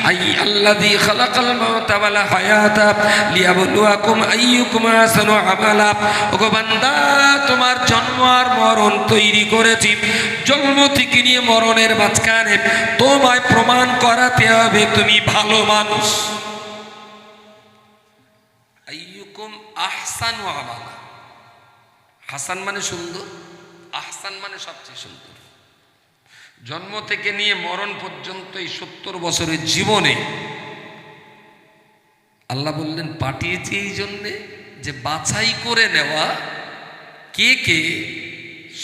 আই আল্লাযী খালাকাল মাউতা ওয়াল হায়াতা লিয়াবলুয়াকুম আইয়ুকুম আহসানু আমালা। ওগো বান্দা, তোমার জন্ম আর মরণ তৈরি করেছি, জন্ম থেকে নিয়ে মরণের মাঝখানে তোমায় প্রমাণ করাতে হবে তুমি ভালো মানুষ। আইয়ুকুম আহসানু আমালা। হাসান মানে সুন্দর, আহসান মানে সবচেয়ে সুন্দর। জন্ম থেকে নিয়ে মরণ পর্যন্ত এই 70 বছরের জীবনে আল্লাহ বললেন পাঠিয়েছি এই জন্যে যে বাছাই করে নেওয়া কে কে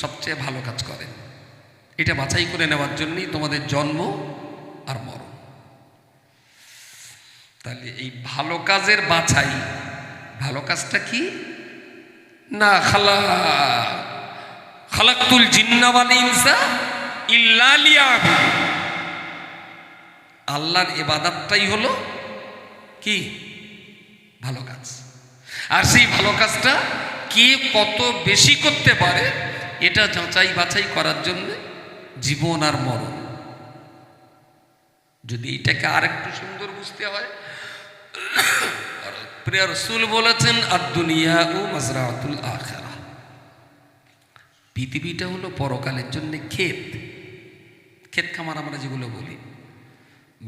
সবচেয়ে ভালো কাজ করে। এটা বাছাই করে নেওয়ার জন্যই তোমাদের জন্ম আর মরণ। তাহলে এই ভালো কাজের বাছাই, ভালো কাজটা কি না, খালাকতুল জিন্না ওয়াল ইনসা ইল্লা লিয়াবুদুন। আল্লাহর ইবাদতটাই হলো কি ভালো কাজ। আর সেই ভালো কাজটা কে কত বেশি করতে পারে এটা যাচাই বাছাই করার জন্য জীবন আর মরণ। যদি এটাকে আরেকটু সুন্দর বুঝতে হয়, প্রিয় রাসূল বলেছেন, আদ-দুনিয়া ও মাজরাতুল আখিরাহ। পৃথিবীটা হলো পরকালের জন্য ক্ষেত। ক্ষেত খামার আমরা যেগুলো বলি,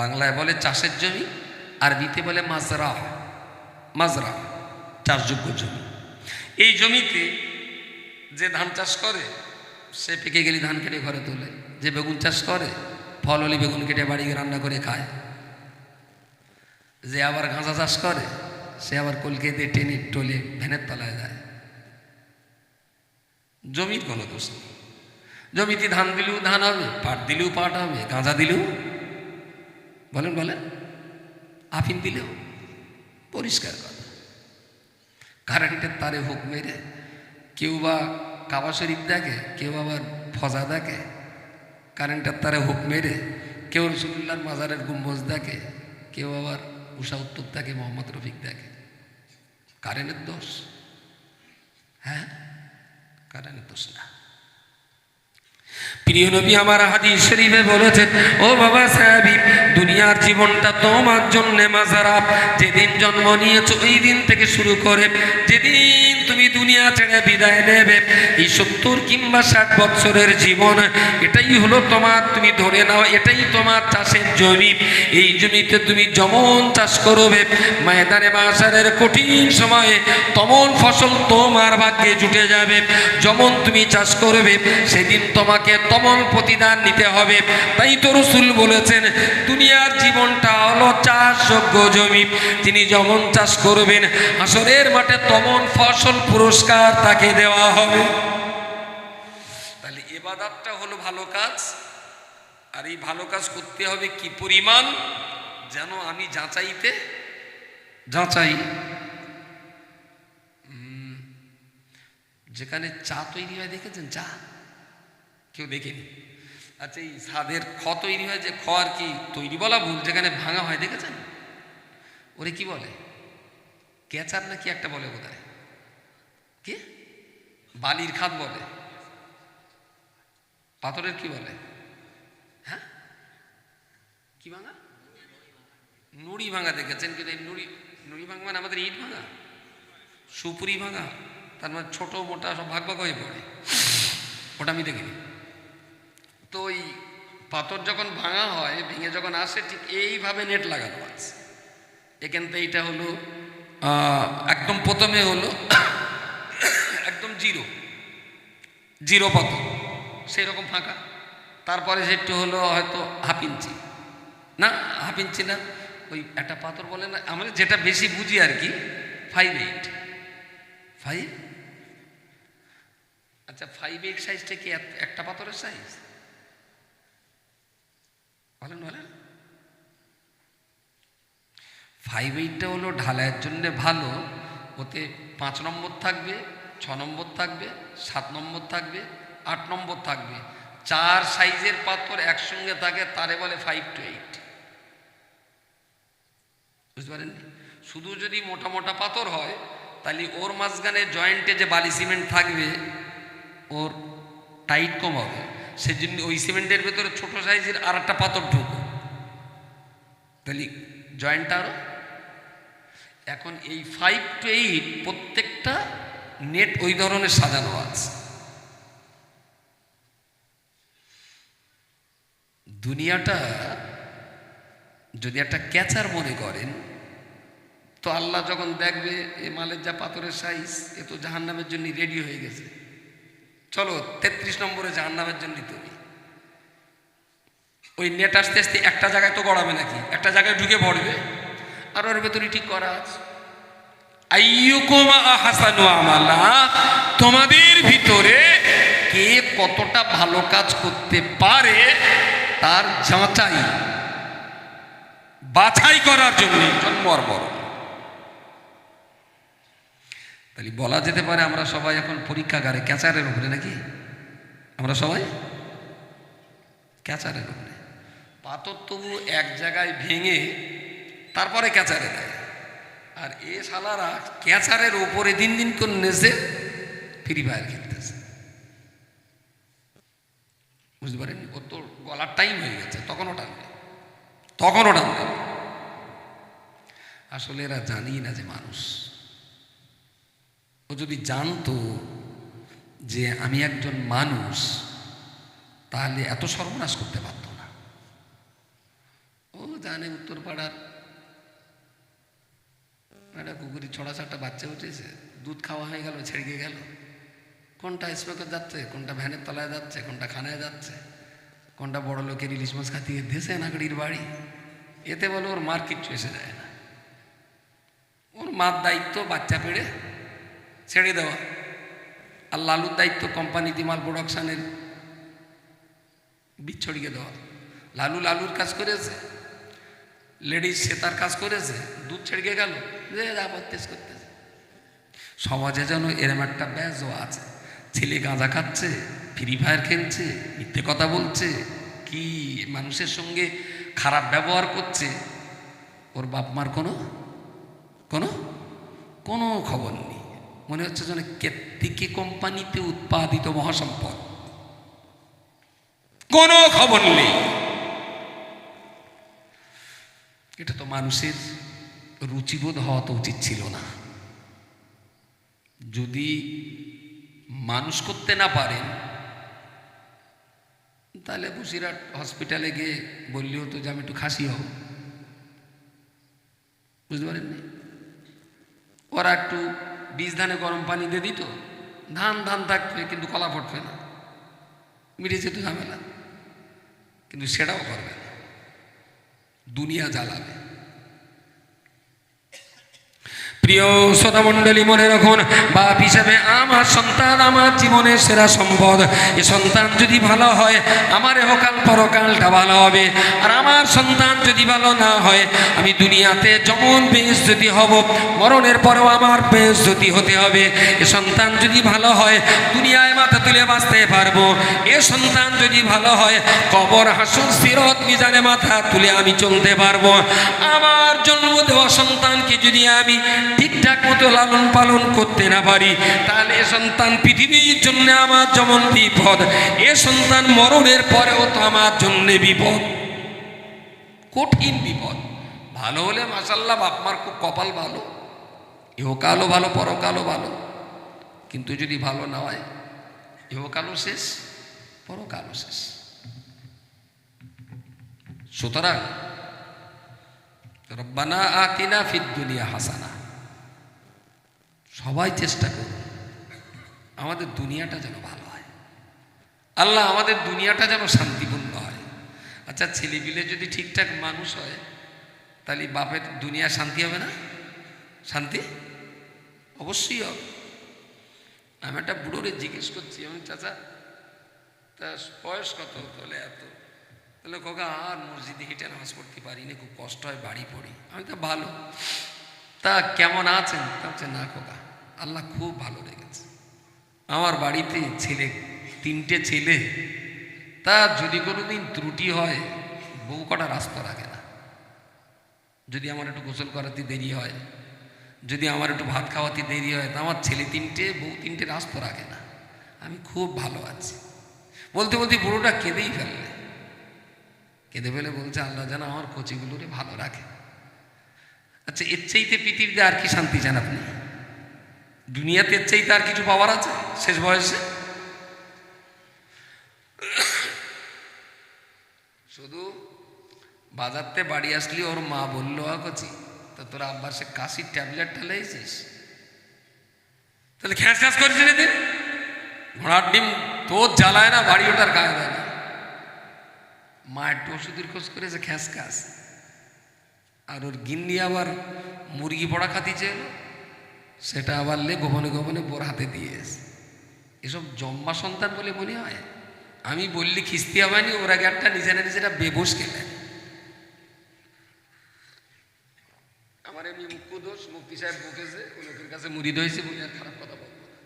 বাংলায় বলে চাষের জমি, আরবিতে বলে মাজরা। মাজরা চাষযোগ্য জমি। এই জমিতে যে ধান চাষ করে সে পেকে গেলে ধান কেটে ঘরে তোলে, যে বেগুন চাষ করে ফল হলে বেগুন কেটে বাড়ি রান্না করে খায়, যে আবার গাঁজা চাষ করে সে আবার কলকাতে টেনে টলে ভ্যানের তলায় যায়। জমির কোনো দোষ নেই। জমিতে ধান দিলেও ধান হবে, পাট দিলেও পাট হবে, গাঁজা দিলেও বলেন বলেন আফিম দিলেও, পরিষ্কার কথা। কারেন্টের তারে হুক মেরে কেউ বা কাবা শরীফ দেখে, কেউ আবার ফজা দেখে, কারেন্টের তারে হুক মেরে কেউ রাসূলুল্লাহর মাজারের গম্বুজ দেখে, কেউ আবার উষা উত্তর দেখে, মোহাম্মদ রফিক দেখে। কারেন্টের দোষ? হ্যাঁ, কারেন্টের দোষ না। প্রিয় নবী আমার হাদিস শরীফে বলেছেন, ও বাবা সাহাবী, দুনিয়ার জীবনটা তোমার জন্য মাজারা। যেদিন জন্ম নিয়েছো ওই দিন থেকে শুরু করে যেদিন তুমি দুনিয়া ছেড়ে বিদায় নেবে, এই 70 কিংবা 60 বছরের জীবন, এটাই হলো তোমার, তুমি ধরে নাও এটাই তোমার চাষের জমি। এই জমিতে তুমি যেমন চাষ করবে, ময়দানে মাশারের কঠিন সময়ে তেমন ফসল তোমার ভাগ্যে জুটে যাবে। যেমন তুমি চাষ করবে সেদিন তোমাকে তেমন প্রতিদান নিতে হবে। তাই তো রাসূল বলেছেন, দুনিয়ার জীবনটা হলো চাষযোগ্য জমি। তিনি যেমন চাষ করবেন হাসরের মাঠে তেমন ফসল পুরস্কার তাকে দেওয়া হবে। তাহলে ইবাদতটা হলো ভালো কাজ। আর এই ভালো কাজ করতে হবে কি পরিমাণ, যেন আমি যাচাই। যেখানে চা তৈরি হয় দেখেছেন? চা কেউ দেখেনি? আচ্ছা, এই ছাদের খ তৈরি হয়, যে খ আর কি তৈরি বলা ভুল, যেখানে ভাঙা হয় দেখেছেন? ওরে কি বলে? কেচার না কি একটা বলে বোধহয়, কি বালির খাত বলে, পাথরের কি বলে? হ্যাঁ, কি ভাঙা? নুড়ি ভাঙা দেখেছেন? কিন্তু এই নুড়ি ভাঙা মানে আমাদের ইট ভাঙা, সুপুরি ভাঙা, তার মানে ছোট মোটা সব ভাগ ভাগ হয়ে পড়ে, ওটা আমি দেখিনি। তো ওই পাথর যখন ভাঙা হয়, ভেঙে যখন আসে, ঠিক এইভাবে নেট লাগানো আছে। এখান থেকে এইটা হলো একদম প্রথমে হলো একদম জিরো পাথর, সেই রকম ফাঁকা। তারপরে সেটা হলো হয়তো হাফ ইঞ্চি না, ওই একটা পাথর বলে না, আমরা যেটা বেশি বুঝি আর কি, 5'8" আচ্ছা 5-8 সাইজটা কি একটা পাথরের সাইজ? বলেন বলেন। 5-8টা হলো ঢালাইয়ের জন্য ভালো, ওতে 5 নম্বর থাকবে, 6 নম্বর থাকবে, 7 নম্বর থাকবে, 8 নম্বর থাকবে। 4 সাইজের পাথর একসঙ্গে থাকে, তারে বলে 5 to 8। বুঝতে পারেন? শুধু যদি মোটা মোটা পাথর হয় তাহলে ওর মাঝখানে জয়েন্টে যে বালি সিমেন্ট থাকবে ওর টাইট কম হবে, সেজন্য ওই সিমেন্টের ভেতরে ছোট সাইজের আর একটা পাথর ঢুকো, তাহলে জয়েন্টটা আরো। এখন এই 5 to 8 প্রত্যেকটা নেট ওই ধরনের সাজানো আছে। দুনিয়াটা যদি একটা ক্যাচার মনে করেন, তো আল্লাহ যখন দেখবে এ মালের যা পাথরের সাইজ, এ তো জাহান্নামের জন্য রেডি হয়ে গেছে, চলো 33 নম্বরে জাহান্নামের জন্য তুমি। ওই নেট আস্তে আস্তে একটা জায়গায় তো গড়াবে নাকি, একটা জায়গায় ঢুকে পড়বে, আর ওর ভেতরে ঠিক করা আছে আইয়ুকুম আহসানু আমালা, তোমাদের ভিতরে কে কতটা ভালো কাজ করতে পারে তার যাচাই বাছাই করার জন্য জন্মর বড়। তাহলে বলা যেতে পারে আমরা সবাই এখন পরীক্ষাগারে ক্যাচারের উপরে নাকি, আমরা সবাই ক্যাচারের উপরে। পাথর তবু এক জায়গায় ভেঙে তারপরে ক্যাচারে দেয়, আর এ শালারা ক্যাচারের উপরে দিন দিন করে নেচে ফ্রি ফায়ার খেলতেছে। বুঝতে পারেন? ও তো গলার টাইম হয়ে গেছে, তখনও টানবে। আসলে এরা জানি না যে মানুষ। ও যদি জানতো যে আমি একজন মানুষ, তাহলে এত সর্বনাশ করতে পারত না। ও জানে উত্তরপাড়ার একটা কুকুরি 6-7টা বাচ্চা উঠেছে, দুধ খাওয়া হয়ে গেল, ছেড়ে গেল, কোনটা স্মোকে যাচ্ছে, কোনটা ভ্যানের তলায় যাচ্ছে, কোনটা খানায় যাচ্ছে, কোনটা বড় লোকের ইলিশ মাছ খাতিয়ে দেশে নাগড়ির বাড়ি, এতে বলে ওর মার কিচ্ছু এসে যায় না। ওর মার দায়িত্ব বাচ্চা পেড়ে ছেড়ে দেওয়া, আর লালুর দায়িত্ব কোম্পানি দিমাল প্রোডাকশানের বীজ ছড়িয়ে দেওয়া। লালুর কাজ করেছে, লেডিস সে তার কাজ করেছে, দুধ ছেড়ে গেল, যে যা তেজ করতেছে। সমাজে যেন এরম একটা ব্যাজও আছে, ছেলে গাঁজা খাচ্ছে, ফ্রি ফায়ার খেলছে, মিথ্যে কথা বলছে, কি মানুষের সঙ্গে খারাপ ব্যবহার করছে, ওর বাপ মার কোনো কোনো কোনো খবর নেই। মনে হচ্ছে যেন কেতকি কোম্পানিতে উৎপাদিত মহাসম্পদ, কোনো খবর নেই। এটা তো মানুষের রুচিবোধ হওয়া তো উচিত ছিল না। যদি মানুষ করতে না পারেন, তাহলে বসিরহাট হসপিটালে গিয়ে বললি হতো যে আমি একটু খাসি হব। বুঝতে পারেননি? ওরা একটু বীজ ধানে গরম পানি দিয়ে দিত, ধান থাকবে কিন্তু কলা ফুটবে না, মিটে যেত ঝামেলা। কিন্তু সেটাও করবে না, দুনিয়া জ্বালাবে। প্রিয় শ্রোতা মণ্ডলী, মনে রাখুন, বাপ হিসাবে আমার সন্তান আমার জীবনের সেরা সম্পদ। এ সন্তান যদি ভালো হয়, আমার ইহকাল পরকালটা ভালো হবে। আর আমার সন্তান যদি ভালো না হয়, আমি দুনিয়াতে যেমন বেইজ্জতি হব, মরণের পরেও আমার বেইজ্জতি হতে হবে। এ সন্তান যদি ভালো হয়, দুনিয়ায় মাথা তুলে বাঁচতে পারবো। এ সন্তান যদি ভালো হয়, কবর, হাসর, সিরাত, মিজানে মাথা তুলে আমি চলতে পারবো। আমার জন্ম দেওয়া সন্তানকে যদি আমি ঠিকঠাক মতো লালন পালন করতে না পারি, তাহলে এ সন্তান পৃথিবীর জন্য আমার যেমন বিপদ, এ সন্তান মরণের পরেও তো আমার জন্য বিপদ, কঠিন বিপদ। ভালো হলে মাশাআল্লাহ বাপ মার খুব কপাল ভালো, ইহকালও ভালো, পরকালও ভালো। কিন্তু যদি ভালো না হয়, ইহকালও শেষ, পরকালও শেষ। সুতরাং রব্বানা আতিনা ফিদ দুনিয়া হাসানা, সবাই চেষ্টা করুন আমাদের দুনিয়াটা যেন ভালো হয়, আল্লাহ আমাদের দুনিয়াটা যেন শান্তিপূর্ণ হয়। আচ্ছা, ছেলেপিলে যদি ঠিকঠাক মানুষ হয়, তাহলে বাপের দুনিয়া শান্তি হবে না? শান্তি অবশ্যই হবে। আমি একটা বুড়োরে জিজ্ঞেস করছি, আমি চাচা তা বয়স কত? তাহলে এত। তাহলে খোকা আর মসজিদে হেঁটে নামাজ পড়তে পারি না, খুব কষ্ট হয়, বাড়ি পড়ি। আমি তো ভালো। তা কেমন আছেন? তা হচ্ছে না খোকা, আল্লাহ খুব ভালো রেখেছে। আমার বাড়িতে ছেলে, 3টে ছেলে, তা যদি কোনোদিন ত্রুটি হয় বউ কটা রাস্তা রাখে না। যদি আমার একটু গোসল করাতে দেরি হয়, যদি আমার একটু ভাত খাওয়াতে দেরি হয়, তা আমার ছেলে 3টে বউ 3টে রাস্তা রাখে না। আমি খুব ভালো আছি। বলতে বলতে বুড়োটা কেঁদেই ফেললে। কেঁদে ফেলে বলছে, আল্লাহ যেন আমার কচিগুলোরে ভালো রাখে। আচ্ছা, এর চাইতে পৃথিবীতে আর কি শান্তি চান আপনি? দুনিয়াতে এর চাইতে আর কিছু পাওয়ার আছে শেষ বয়সে? শুধু বাজারতে বাড়ি আসলি ওর মা বললো, কচি তা তোরা আব্বার সে কাশির ট্যাবলেটটা লেগেছিস? তাহলে খ্যাঁস খ্যাঁস করেছিস এদের ঘোড়ার ডিম তোর জ্বালায় না, বাড়ি ওটার গায়ে দেয় না। মা একটু ওষুধের খোঁজ করেছে, খ্যাঁস খ্যাঁস। আর ওর গিন্নি আবার মুরগি পড়া খাতি চেয়েল, সেটা আবার লে গোপনে গোপনে বোর হাতে দিয়ে এসে। এসব জম্মা সন্তান বলে মনে হয়। আমি বললি খিস্তি হবেনি, ওরা একটা নিজেরা নিজেরা বেবস খেলেন। আমার এমনি মুখ্য দোষ, মুফতি সাহেব বকেছে, লোকের কাছে মুড়ি হয়েছে বলে আর খারাপ কথা বলবো না।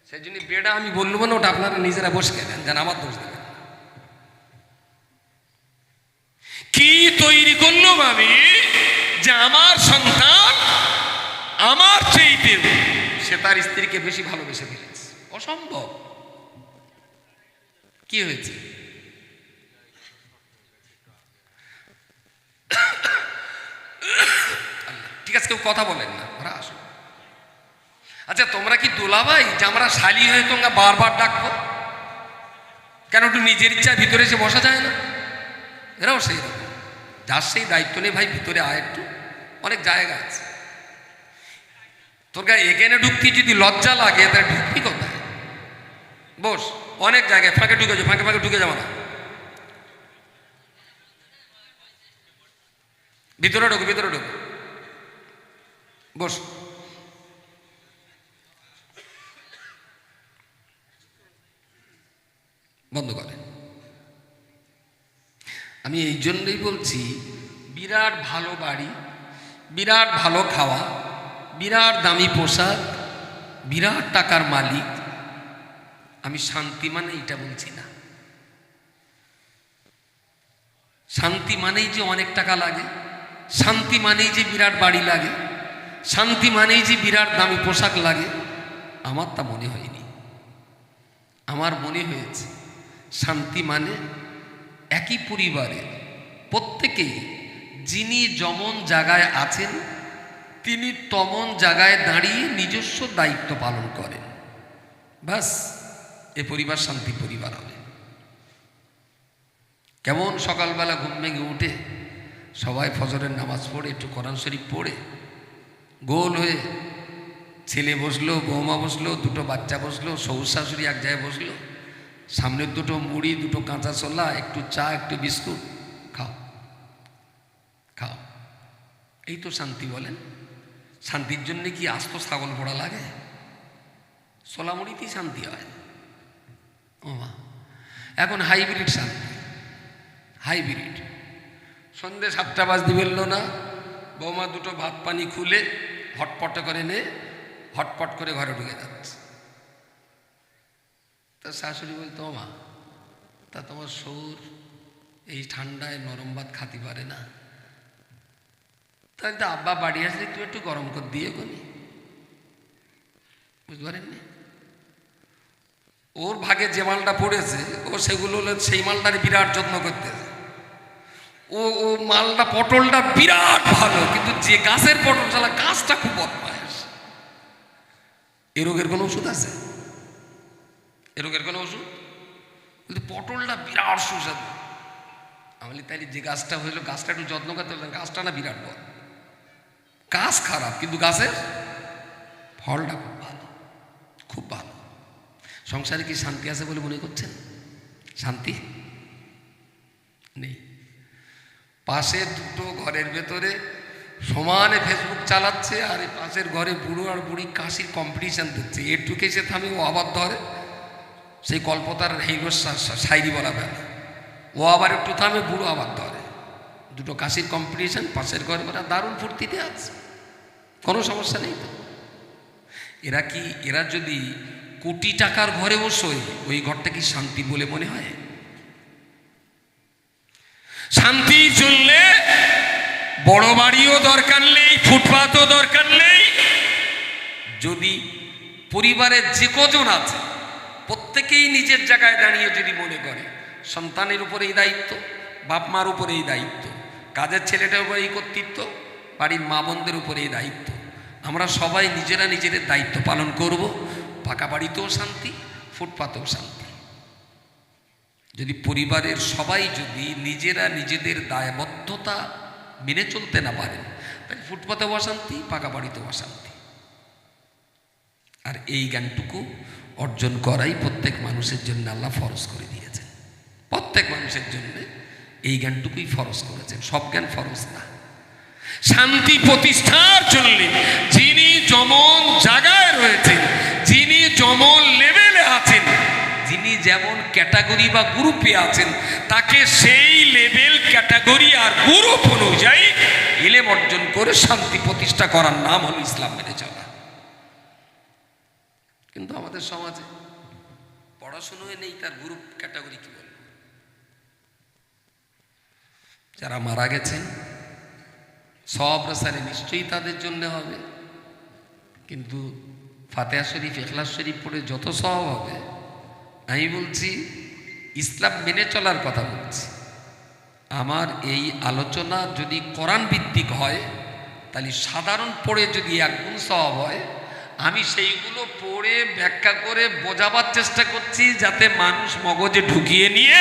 সেই জন্য বেড়া আমি বলবো না, ওটা আপনারা নিজেরা বসে খেলেন, যেন আমার দোষ দেবেন। কি তৈরি করলাম আমি যে আমার সন্তান আমার চাইতে সে তার স্ত্রীকে বেশি ভালোবেসে ফেলেছে? অসম্ভব। কি হয়েছে? ঠিক আছে, কেউ কথা বলেন না, ওরা আসো। আচ্ছা, তোমরা কি দোলাভাই যে আমরা শালি হয়ে তোমরা বারবার ডাকবো কেন? একটু নিজের ইচ্ছা ভিতরে এসে বসা যায় না? এরাও সেই রকম, যার সেই দায়িত্ব নেই, ভাই ভিতরে আয় একটু, অনেক জায়গা আছে। তোর গায়ে এখানে ঢুকতে যদি লজ্জা লাগে তাহলে ঢুকবি কোথায়? বস, অনেক জায়গায় ফাঁকে ঢুকে যাও, ফাঁকে ফাঁকে ঢুকে যাবো না, ভিতরে ঢুকো, ভিতরে ঢুকো, বস। বন্ধ করে। আমি এই জন্যই বলছি, বিরাট ভালো বাড়ি, বিরাট ভালো খাওয়া, বিরাট দামি পোশাক, বিরাট টাকার মালিক, আমি শান্তি মানে এটা বলছি না। শান্তি মানেই যে অনেক টাকা লাগে, শান্তি মানেই যে বিরাট বাড়ি লাগে, শান্তি মানেই যে বিরাট দামি পোশাক লাগে, আমার তা মনে হয়নি। আমার মনে হয়েছে শান্তি মানে একই পরিবারে প্রত্যেকেই যিনি যেমন জায়গায় আছেন তিনি তেমন জায়গায় দাঁড়িয়ে নিজস্ব দায়িত্ব পালন করেন, ব্যাস এ পরিবার শান্তি পরিবার হবে। কেমন সকালবেলা ঘুম ভেঙে উঠে সবাই ফজরের নামাজ পড়ে, একটু কোরআন শরীফ পড়ে, গোল হয়ে ছেলে বসলো, বৌমা বসলো, দুটো বাচ্চা বসলো, শ্বশুর শাশুড়ি এক জায়গায় বসলো, সামনের দুটো মুড়ি, দুটো কাঁচা ছোলা, একটু চা, একটু বিস্কুট, খাও খাও। এই তো শান্তি বলেন। শান্তির জন্যে কি আস্ত ছাগল পোড়া লাগে? ছোলা মুড়িতেই শান্তি হয়। ও মা, এখন হাইব্রিড শান্তি, হাইব্রিড। সন্ধ্যে 7টা বাজতে বেরলো না, বৌমা দুটো ভাত পানি খুলে হটপটে করে নে, হটপট করে ঘরে ঢুকে যাচ্ছে। তার শাশুড়ি বলতো, মা তা তোমার সৌর এই ঠান্ডায় নরম ভাত খাতে পারে না, তাহলে তো আব্বা বাড়ি আসলে তুই একটু গরম করে দিয়ে কোনি, বুঝতে পারেননি? ওর ভাগে যে মালটা পড়েছে ও সেগুলো সেই মালটার বিরাট যত্ন করতেছে। ও ও মালটা পটলটা বিরাট ভালো, কিন্তু যে গাছের পটল চালা গাছটা খুব বদমাইশ। এ রোগের কোনো ওষুধ আছে? এ রোগের কোনো ওষুধ? কিন্তু পটলটা বিরাট সুস্বাদু। আমি তাইলে যে গাছটা হইলো গাছটা একটু যত্ন করতে হবে, গাছটা না বিরাট বড়, গাছ খারাপ কিন্তু গাছের ফলটা খুব ভালো, খুব ভালো। সংসারে কি শান্তি আছে বলে মনে করছেন? শান্তি নেই। পাশে দুটো ঘরের ভেতরে সমানে ফেসবুক চালাচ্ছে, আর এই পাশের ঘরে বুড়ো আর বুড়ি কাশির কম্পিটিশান দিচ্ছে, একটুকে সে থামে ও আবার ধরে, সেই কল্পতার হেইল শায়রি বলা বেলা, ও আবার একটু থামে, বুড়ো আবার ধরে, দুটো কাশির কম্পিটিশান, পাশের ঘরে ওরা দারুণ ফুর্তিতে আছে, কোনো সমস্যা নেই তো। এরা যদি কোটি টাকার ঘরে বসোয়, ওই ঘরটা কি শান্তি বলে মনে হয়? শান্তির জন্য বড় বাড়িও দরকার নেই, ফুটপাতও দরকার নেই। যদি পরিবারের যে কজন আছে প্রত্যেকেই নিজের জায়গায় দাঁড়িয়ে যদি মনে করে সন্তানের উপরে এই দায়িত্ব, বাপ মার উপরে এই দায়িত্ব, কাজের ছেলেটার উপরে এই কর্তৃত্ব, বাড়ির মা বোনদের উপরে এই দায়িত্ব, আমরা সবাই নিজেরা নিজেদের দায়িত্ব পালন করব, পাকা বাড়িতেও শান্তি, ফুটপাতেও শান্তি। যদি পরিবারের সবাই যদি নিজেরা নিজেদের দায়বদ্ধতা মেনে চলতে না পারেন, তাহলে ফুটপাতেও অশান্তি, পাকা বাড়িতেও অশান্তি। আর এই জ্ঞানটুকু অর্জন করাই প্রত্যেক মানুষের জন্য আল্লাহ ফরজ করে দিয়েছেন। প্রত্যেক মানুষের জন্য এই জ্ঞানটুকুই ফরজ করেছেন, সব জ্ঞান ফরজ না। শান্তি প্রতিষ্ঠার জন্য যিনি যেমন জায়গায় রয়েছেন, যিনি যেমন লেভেলে আছেন, যিনি যেমন ক্যাটাগরি বা গ্রুপে আছেন, তাকে সেই লেভেল, ক্যাটাগরি আর গ্রুপ অনুযায়ী ইলম অর্জন করে শান্তি প্রতিষ্ঠা করার নাম হলো ইসলাম মেনে চলা। কিন্তু আমাদের সমাজে পড়াশুনোয় নেই, তার গ্রুপ ক্যাটাগরি কি বলবো। যারা মারা গেছেন সব রাসারে নিশ্চয়ই তাদের জন্য হবে, কিন্তু ফাতিহা শরীফ, ইখলাস শরীফ পড়ে যত সওয়াব হবে, আমি বলছি ইসলাম মেনে চলার কথা বলছি। আমার এই আলোচনা যদি কোরআন ভিত্তিক হয়, তাহলে সাধারণ পড়ে যদি 1 গুণ সওয়াব হয়, আমি সেইগুলো পড়ে ব্যাখ্যা করে বোঝাবার চেষ্টা করছি, যাতে মানুষ মগজে ঢুকিয়ে নিয়ে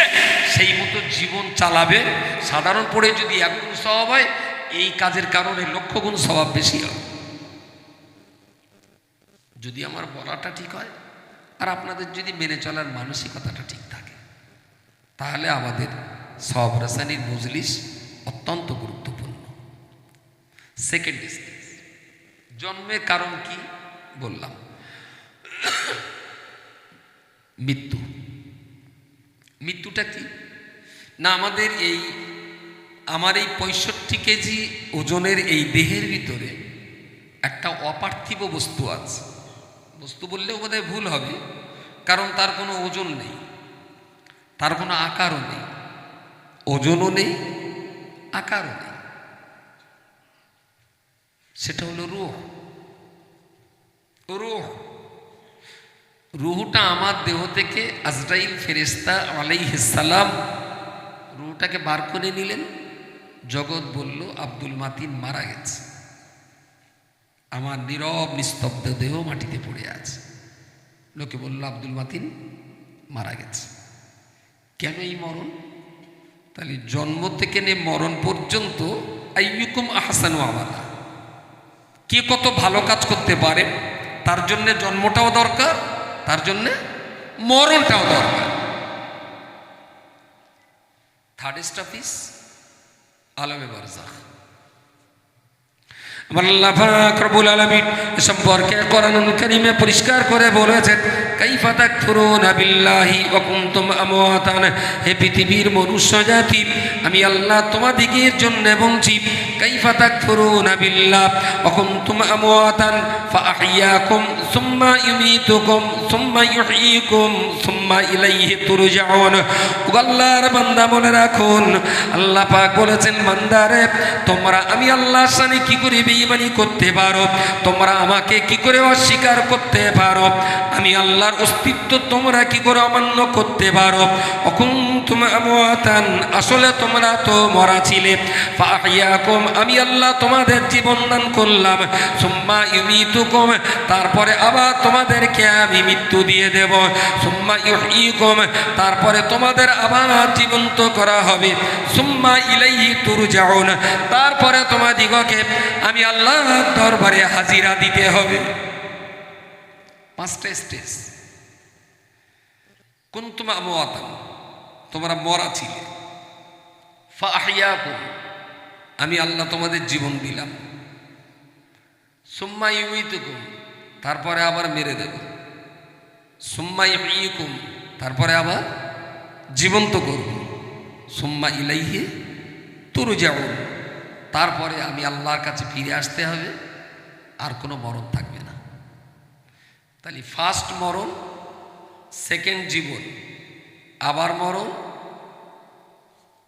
সেই মতো জীবন চালাবে। সাধারণ পড়ে যদি 1 গুণ সওয়াব হয়, এই কাজের কারণে 1,00,000 গুণ সওয়াব বেশি হয়, যদি আমার বলাটা ঠিক হয় আর আপনাদের যদি মেনে চলার মানসিকতাটা ঠিক থাকে, তাহলে আমাদের সওয়াব রাসানির মজলিস অত্যন্ত গুরুত্বপূর্ণ। সেকেন্ড স্টেজ, জন্মের কারণ কি বললাম, মৃত্যু। মৃত্যুটা কি না, আমার এই 65 কেজি ওজনের এই দেহের ভিতরে একটা অপার্থিব বস্তু আছে। বস্তু বললেও বোধহয় ভুল হবে, কারণ তার কোনো ওজন নেই, তার কোনো আকারও নেই, ওজনও নেই, আকারও নেই। সেটা হলো রূহ। রুহটা আমার দেহ থেকে আজরাইল ফেরেশতা আলাইহিস সালাম রুহটাকে বার করে নিলেন। জগৎ বলল আব্দুল মাতিন মারা গেছে। আমার নীরব নিস্তব্ধ দেহ মাটিতে পড়ে আছে। লোকে বলল আব্দুল মাতিন মারা গেছে। কেন এই মরণ? তাহলে জন্ম থেকে নে মরণ পর্যন্ত আইয়ুকুম আহসানু আমালা, কে কত ভালো কাজ করতে পারে, তার জন্য জন্মটাও দরকার, তার জন্য মরণটাও দরকার। থার্ড স্টপিস আলমে বারজাখ। আমার আল্লাহ পাক রব্বুল আলামিন সম্পর্কে কোরআনুল কারীমে পরিষ্কার করে বলেছেন, কাইফা তাকফুরুনা বিল্লাহি ওয়া কুনতুম আমওয়াতান। হে পৃথিবীর মনুষ্য জাতি, আমি আল্লাহ তোমাদিগের জন্য বলছি, কাইফা তাকফুরুনা বিল্লাহ ওয়া কুনতুম আমওয়াতান ফাআহইয়াকুম সুম্মা ইউমীতুকুম সুম্মা ইউহয়ীকুম সুম্মা ইলাইহি তুরজাউন। ও আল্লাহর বান্দা মনে রাখুন, আল্লাহ পাক বলেছেন, বান্দারে তোমরা আমি আল্লাহর সাথে কি করে বেঈমানি করতে পারো, তোমরা আমাকে কি করে অস্বীকার করতে পারো, আমি আল্লাহর অস্তিত্ব তোমরা কি করে অমান্য করতে পারো। অকুনতুম আমওয়াতান, আসলে তোমরা তো মরা ছিলে। ফাআহইয়াকুম, আমি আল্লাহ তোমাদের জীবন দান করলাম। সুম্মা ইউমীতুকুম, তারপরে আবার তোমাদেরকে আমি মৃত্যু দিয়ে দেব। সুম্মা ইউহয়ীকুম, তারপরে তোমাদের আবার জীবন্ত করা হবে। সুম্মা ইলাইহি তুরজাউন, তারপরে তোমাদিগকে আমি আল্লাহর দরবারে হাজিরা দিতে হবে। 5টা স্টেজ। কুনতুম আমওয়াতান, তোমরা মরা ছিলে। ফাআহইয়াকুম, আমি আল্লাহ তোমাদের জীবন দিলাম, সুম্মা ইউইতুকুম, তারপরে আবার মেরে দেব, সুম্মা ইউইকুম, তারপরে আবার জীবন্ত করব, সুম্মা ইলাইহি তুরজাউন, তারপরে আমি আল্লাহর কাছে ফিরে আসতে হবে, আর কোনো মরণ থাকবে না। তাহলে ফার্স্ট মরণ, সেকেন্ড জীবন, আবার মরণ,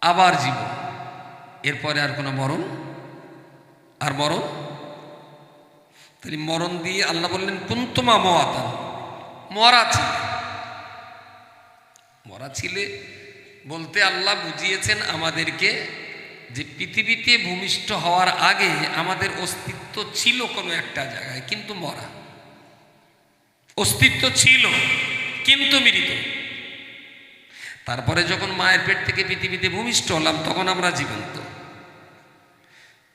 আবার জীবন, এরপরে আর কোনো মরণ, আর মরণ। তাহলে মরণ দিয়ে আল্লাহ বললেন কুনতুমা মাওয়াতান, মরা ছিল। মরা ছিলে বলতে আল্লাহ বুঝিয়েছেন আমাদেরকে যে পৃথিবীতে ভূমিষ্ঠ হওয়ার আগে আমাদের অস্তিত্ব ছিল কোনো একটা জায়গায়, কিন্তু মরা। অস্তিত্ব ছিল কিন্তু মৃত। তারপরে যখন মায়ের পেট থেকে পৃথিবীতে ভূমিষ্ঠ হলাম তখন আমরা জীবন্ত।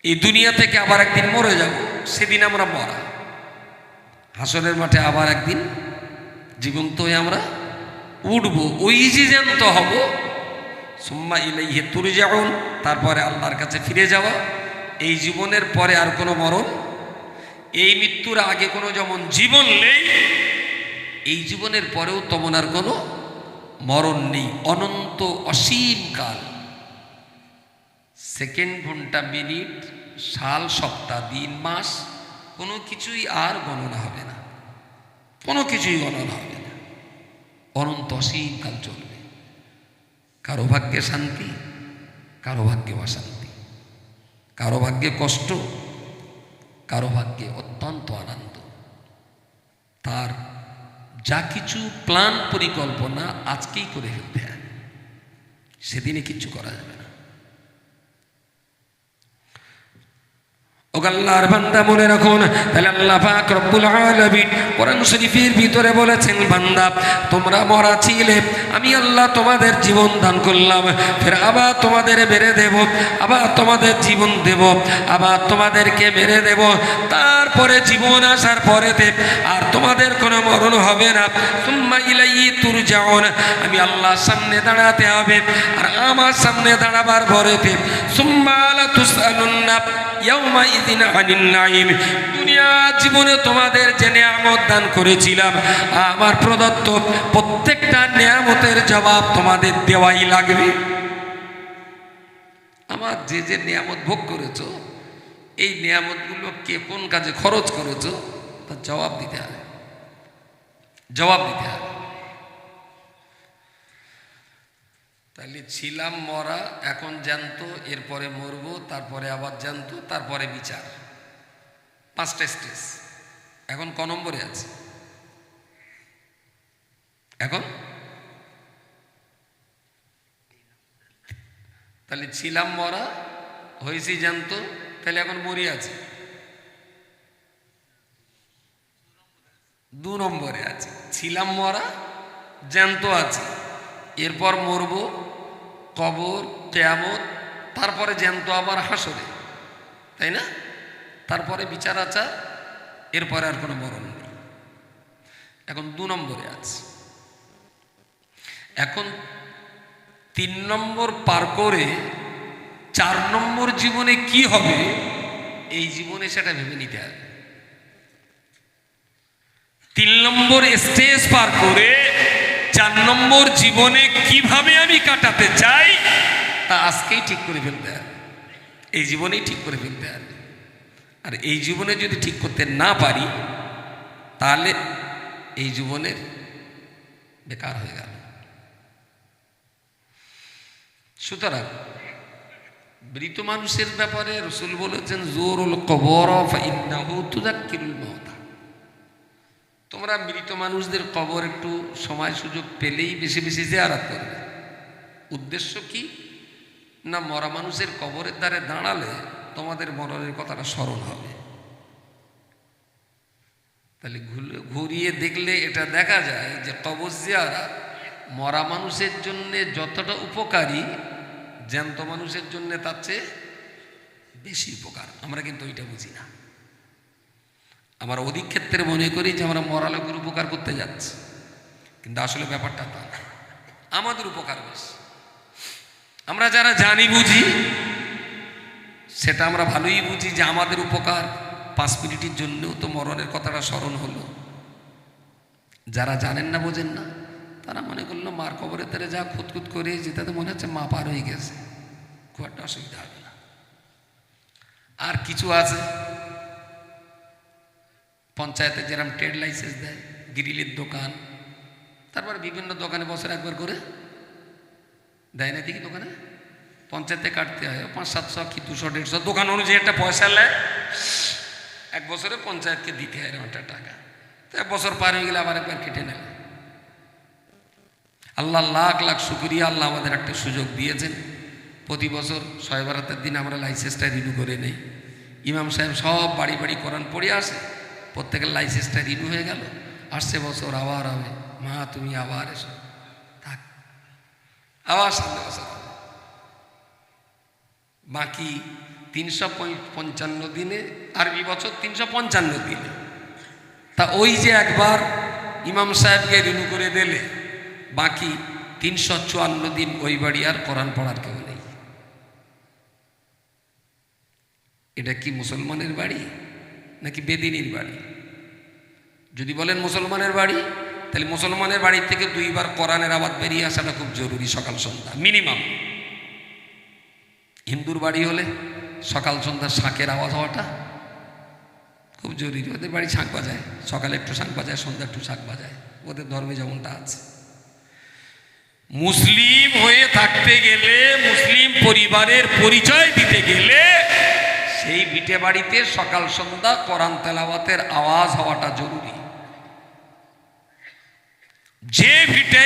এই দুনিয়া থেকে আবার একদিন মরে যাব, সেদিন আমরা মরা। হাসরের মাঠে আবার একদিন জীবন্ত হয়ে আমরা উঠব, ওই যে জ্যান্ত হব। সুম্মা ইলাইহি তুরজাউন, তারপরে আল্লাহর কাছে ফিরে যাওয়া। এই জীবনের পরে আর কোনো মরণ, এই মৃত্যুর আগে কোনো যেমন জীবন নেই, এই জীবনের পরেও তেমন আর কোনো মরণ নেই। অনন্ত অসীম কাল, সেকেন্ড, ঘন্টা, মিনিট, সাল, সপ্তাহ, দিন, মাস, কোনো কিছুই আর গণনা হবে না, কোনো কিছুই গণনা হবে না। অনন্ত অসীম কাল চলবে। কারো ভাগ্যে শান্তি, কারো ভাগ্যে অশান্তি, কারো ভাগ্যে কষ্ট, কারো ভাগ্যে অত্যন্ত আনন্দ। তার যা কিছু প্ল্যান পরিকল্পনা আজকেই করে ফেলতে হয়, সেদিনে কিচ্ছু করা যাবে না। ও আল্লাহর বান্দা মনে রাখুন, তাহলে আল্লাহ পাক রব্বুল আলামিন কোরআন শরীফের ভিতরে বলেছেন, বান্দা তোমরা মরা ছিলে, আমি আল্লাহ তোমাদের জীবন দান করলাম, ফের আবার তোমাদের মেরে দেব, আবার তোমাদের জীবন দেব, আবার তোমাদেরকে মেরে দেব, তারপরে জীবন আসার পরেতে আর তোমাদের কোনো মরণ হবে না। সুম্মা ইলাইহি তুরজাউন, আমি আল্লাহর সামনে দাঁড়াতে হবে, আর আমার সামনে দাঁড়াবার পরেতে সুম্মা লা তুসআলুন্না ইয়াউমা ইযিন আনিন নাঈম, দুনিয়া জীবনে তোমাদের যে নিয়ামত দান করেছিলাম, আমার প্রদত্ত প্রত্যেকটা নিয়ামতের জবাব তোমাদের দেওয়াই লাগবে। আমার যে যে নিয়ামত ভোগ করেছো, এই নিয়ামতগুলো কে কোন কাজে খরচ করেছো, তার জবাব দিতে হবে, জবাব দিতে হবে। তাহলে ছিলাম মরা, এখন জ্যান্ত, এরপরে মরব, তারপরে আবার জ্যান্ত, তারপরে বিচার। 5টা স্টেজ। এখন ক নম্বরে আছে? এখন তাহলে ছিলাম মরা, হয়েছি জ্যান্ত, তাহলে এখন মরি আছে। 2 নম্বরে আছে। ছিলাম মরা, জ্যান্ত আছে, এরপর মরব, কবর, কিয়ামত, তারপরে জ্যান্ত আবার হাসরে, তাই না? তারপরে বিচার আচার, এরপরে আর কোনো মরণ নেই। এখন 2 নম্বরে আছে। এখন 3 নম্বর পার করে 4 নম্বর জীবনে কি হবে, এই জীবনে সেটা ভেবে নিতে হবে। 3 নম্বর স্টেজ পার করে 4 নম্বর জীবনে কিভাবে আমি কাটাতে চাই, তা আজকেই ঠিক করে ফেলতে হবে, এই জীবনেই ঠিক করে ফেলতে হবে। আর এই জীবনে যদি ঠিক করতে না পারি, তাহলে এই জীবনের বেকার হয়ে গেল। সুতরাং মৃত মানুষের ব্যাপারে রাসূল বলেছেন, জোরুল কবর ফাইন্নাহু তুযাক্কিরুল মাউতা। তোমরা মৃত মানুষদের কবর একটু সময় সুযোগ পেলেই বেশি বেশি জিয়ারত করবে। উদ্দেশ্য কি না, মরা মানুষের কবরের দ্বারে দাঁড়ালে তোমাদের মরণের কথাটা স্মরণ হবে। তাহলে ঘুরিয়ে দেখলে এটা দেখা যায় যে কবর জিয়ারত মরা মানুষের জন্য যতটা উপকারী, জ্যান্ত মানুষের জন্য তার চেয়ে বেশি উপকার। আমরা কিন্তু ওইটা বুঝি না। আমরা অধিক ক্ষেত্রে মনে করি যে আমরা মরা লোকের উপকার করতে যাচ্ছি, কিন্তু আসলে ব্যাপারটা তা না, আমাদের উপকার বেশি। আমরা যারা জানি বুঝি সেটা আমরা ভালোই বুঝি যে আমাদের উপকার, 5 মিনিটের জন্যও তো মরণের কথাটা স্মরণ হলো। যারা জানেন না, বোঝেন না, তারা মনে করলো মার কবরে তারা যা খুঁতখুত করে যেটাতে মনে হচ্ছে মা পার হয়ে গেছে, খুব একটা অসুবিধা হবে না। আর কিছু আছে পঞ্চায়েতে যেরকম ট্রেড লাইসেন্স দেয়, গ্রিলের দোকান, তারপরে বিভিন্ন দোকানে বছর একবার করে দেয় না দেখি, দোকানে পঞ্চায়েতে কাটতে হয় 500-700 কি 200-150 দোকান অনুযায়ী একটা পয়সা নেয়, এক বছরে পঞ্চায়েতকে দিতে হয় এরকম একটা টাকা। তো 1 বছর পার হয়ে গেলে আবার একবার কেটে নেয়। আল্লাহ লাখ লাখ শুকরিয়া, আল্লাহ আমাদের একটা সুযোগ দিয়েছেন। প্রতি বছর শবে বরাতের দিন আমরা লাইসেন্সটা রিনিউ করে নেই। ইমাম সাহেব সব বাড়ি বাড়ি কোরআন পড়ে আসে, প্রত্যেকের লাইসেন্সটা রিনিউ হয়ে গেল। আসছে বছর আবার হবে, মা তুমি আবার এসো, থাক আবার সামনে বছর হবে। বাকি 355 দিনে, আরবি বছর 355 দিনে। তা ওই যে একবার ইমাম সাহেবকে রিনিউ করে দিলে বাকি 354 দিন ওই বাড়ি আর কোরআন পড়ার কেউ নেই। এটা কি মুসলমানের বাড়ি নাকি বেদিনীর বাড়ি? যদি বলেন মুসলমানের বাড়ি, তাহলে মুসলমানের বাড়ি থেকে 2 বার কোরআনের আওয়াজ বেরিয়ে আসাটা খুব জরুরি, সকাল সন্ধ্যা মিনিমাম। হিন্দুর বাড়ি হলে সকাল সন্ধ্যা শাঁখের আওয়াজ হওয়াটা খুব জরুরি। ওদের বাড়ি শাঁখ বাজায়, সকালে একটু শাঁখ বাজায়, সন্ধ্যা একটু শাঁখ বাজায়, ওদের ধর্মে যেমনটা আছে। মুসলিম হয়ে থাকতে গেলে, মুসলিম পরিবারের পরিচয় দিতে গেলে সেই ভিটে বাড়িতে সকাল সন্ধ্যা কোরআন তেলাওয়াতের আওয়াজ হওয়াটা জরুরি। যে ভিটে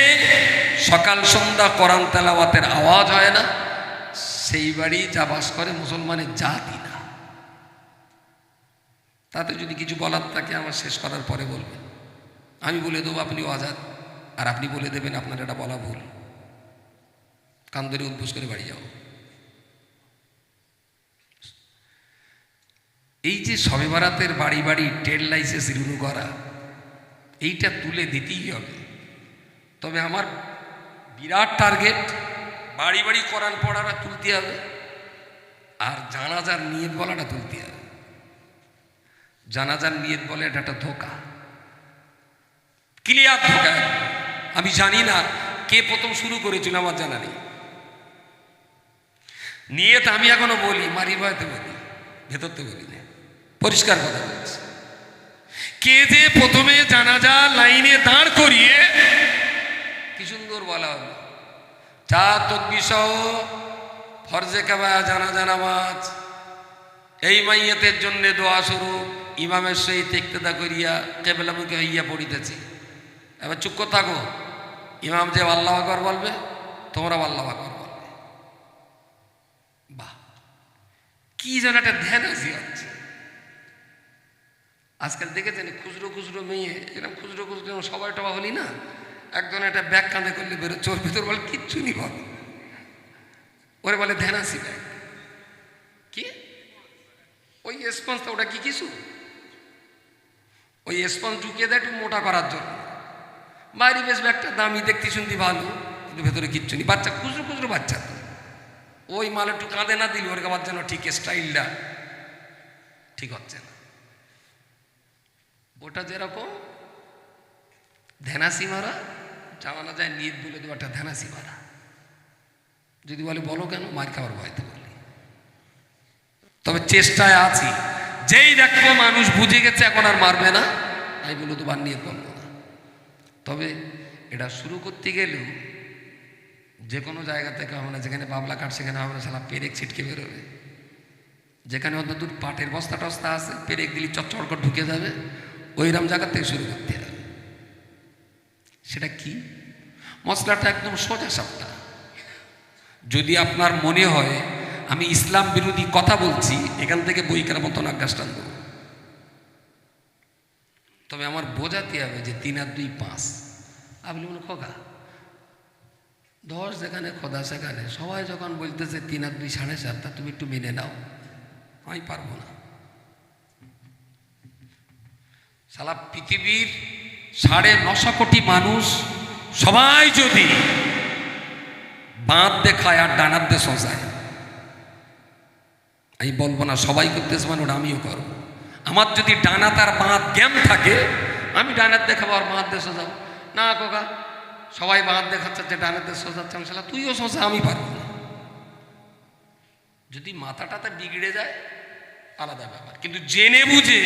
সকাল সন্ধ্যা কোরআন তেলাওয়াতের আওয়াজ হয় না, সেই বাড়ি যা বাস করে মুসলমানের জাতি না। তাতে যদি কিছু বলার থাকে আমার শেষ করার পরে বলবেন, আমি বলে দেবো আপনিও আজাদ, আর আপনি বলে দেবেন আপনার এটা বলা ভুল, কান ধরে উদ্বোস করে বাড়ি যাও। এই যে শবে বরাতের বাড়ি বাড়ি ট্রেড লাইসেন্স রিনিউ করা, এইটা তুলে দিতেই হবে। তবে আমার বিরাট টার্গেট, বাড়ি বাড়ি কোরআন পড়াটা তুলতে হবে, আর জানাজার নিয়ত বলাটা তুলতে হবে। জানাজার নিয়ত বলে এটা একটা ধোঁকা, ক্লিয়ার ধোঁকা। আমি জানি না কে প্রথম শুরু করেছিল, আমার জানা নেই। নিয়ত আমি এখনো বলি, মারি ভয়তে বলি, ভেতরতে বলি না, পরিষ্কার কথা বলছি। কে যে প্রথমে জানাজা লাইনে দাঁড় করিয়ে, কি সুন্দর বলা হলো, 4 তাকবীর সহ ফরজে কিফায়া জানাজা নামাজ, এই মাইয়াতের জন্য দোয়া শুরু, ইমামের সহিত ইক্তেদা করিয়া কিবলামুখী হইয়া পড়িতেছি। এবার চুপ করে থাকো, ইমাম যে আল্লাহু আকবার বলবে তোমরা আল্লাহু আকবার বলবে। বাহ, কি যেন একটা ধ্যান আসি হচ্ছে। আজকাল দেখেছেন খুচরো খুচরো মেয়ে, এরকম খুচরো খুচরো সবাই টবা হলি না, একজন একটা ব্যাগ কাঁধে করলে বেরো, চোর ভিতর বলে কিচ্ছু নি বল, ওরে বলে ধ্যান আসি ব্যাগ। কি ওই স্পঞ্জটা, ওটা কি কিছু, ওই স্পঞ্জ ঢুকিয়ে দেয় একটু মোটা করার জন্য। বাইরে বেশ ব্যাগটা দামি, দেখতে শুনতে ভালো, কিন্তু ভেতরে কিচ্ছু নেই। বাচ্চা খুচরো খুচরো বাচ্চা, তো ওই মাল একটু কাঁধে না দিলে ওর আমার যেন ঠিক স্টাইলটা ঠিক হচ্ছে না। ওটা যেরকম ধ্যানাসি মারা, জানা যায় নিয়ত বলে দেবো একটা ধ্যানাসি মারা। যদি বলে বলো কেন, মার খাওয়ার ভয়তে বলি। তবে চেষ্টায় আছি, যেই দেখবো মানুষ বুঝে গেছে এখন আর মারবে না, আমি বলে দেবো আর নিয়ত বলবো না। তবে এটা শুরু করতে গেলেও যে কোনো জায়গা থেকে হবে না, যেখানে বাবলা কাঠ সেখানে হবে না, সালা পেরেক ছিটকে বেরোবে। যেখানে অন্তত পাটের বস্তা টস্তা আছে, পেরেক দিলি চচ্চড় করে ঢুকে যাবে, ওইরকম জায়গা থেকে শুরু করতে হবে। সেটা কি? মশলাটা একদম সোজা সাপটা। যদি আপনার মনে হয় আমি ইসলাম বিরোধী কথা বলছি, এখান থেকে বইকার মতো নাগাস টানব, তবে আমার বোঝাতে হবে যে 3 আর 2 5। আপনি মনে খোকা 10 যেখানে খোদা সেখানে, সবাই যখন বলতেছে 3 আর 2 7.5, তা তুমি একটু মেনে নাও। আমি পারবো না। সারা পৃথিবীর 9.5 কোটি মানুষ সবাই যদি বাঁধ দেখায় আর ডানার দিয়ে শোষায়, আমি বলবো না সবাই করতেছে মানে ওটা আমিও করবো। আমার যদি ডানাত আর বাঁধ জ্ঞান থাকে, আমি ডানাত দেখাবো আর বাঁধ দিয়ে সোজাবো না। কোকা সবাই বাঁধ দেখাচ্ছে, ডানাত দিয়ে সোজাচ্ছে, আমি শালা তুইও সোজা, আমি পারবো না। যদি মাথাটাতে বিগড়ে যায় আলাদা ব্যাপার, কিন্তু জেনে বুঝে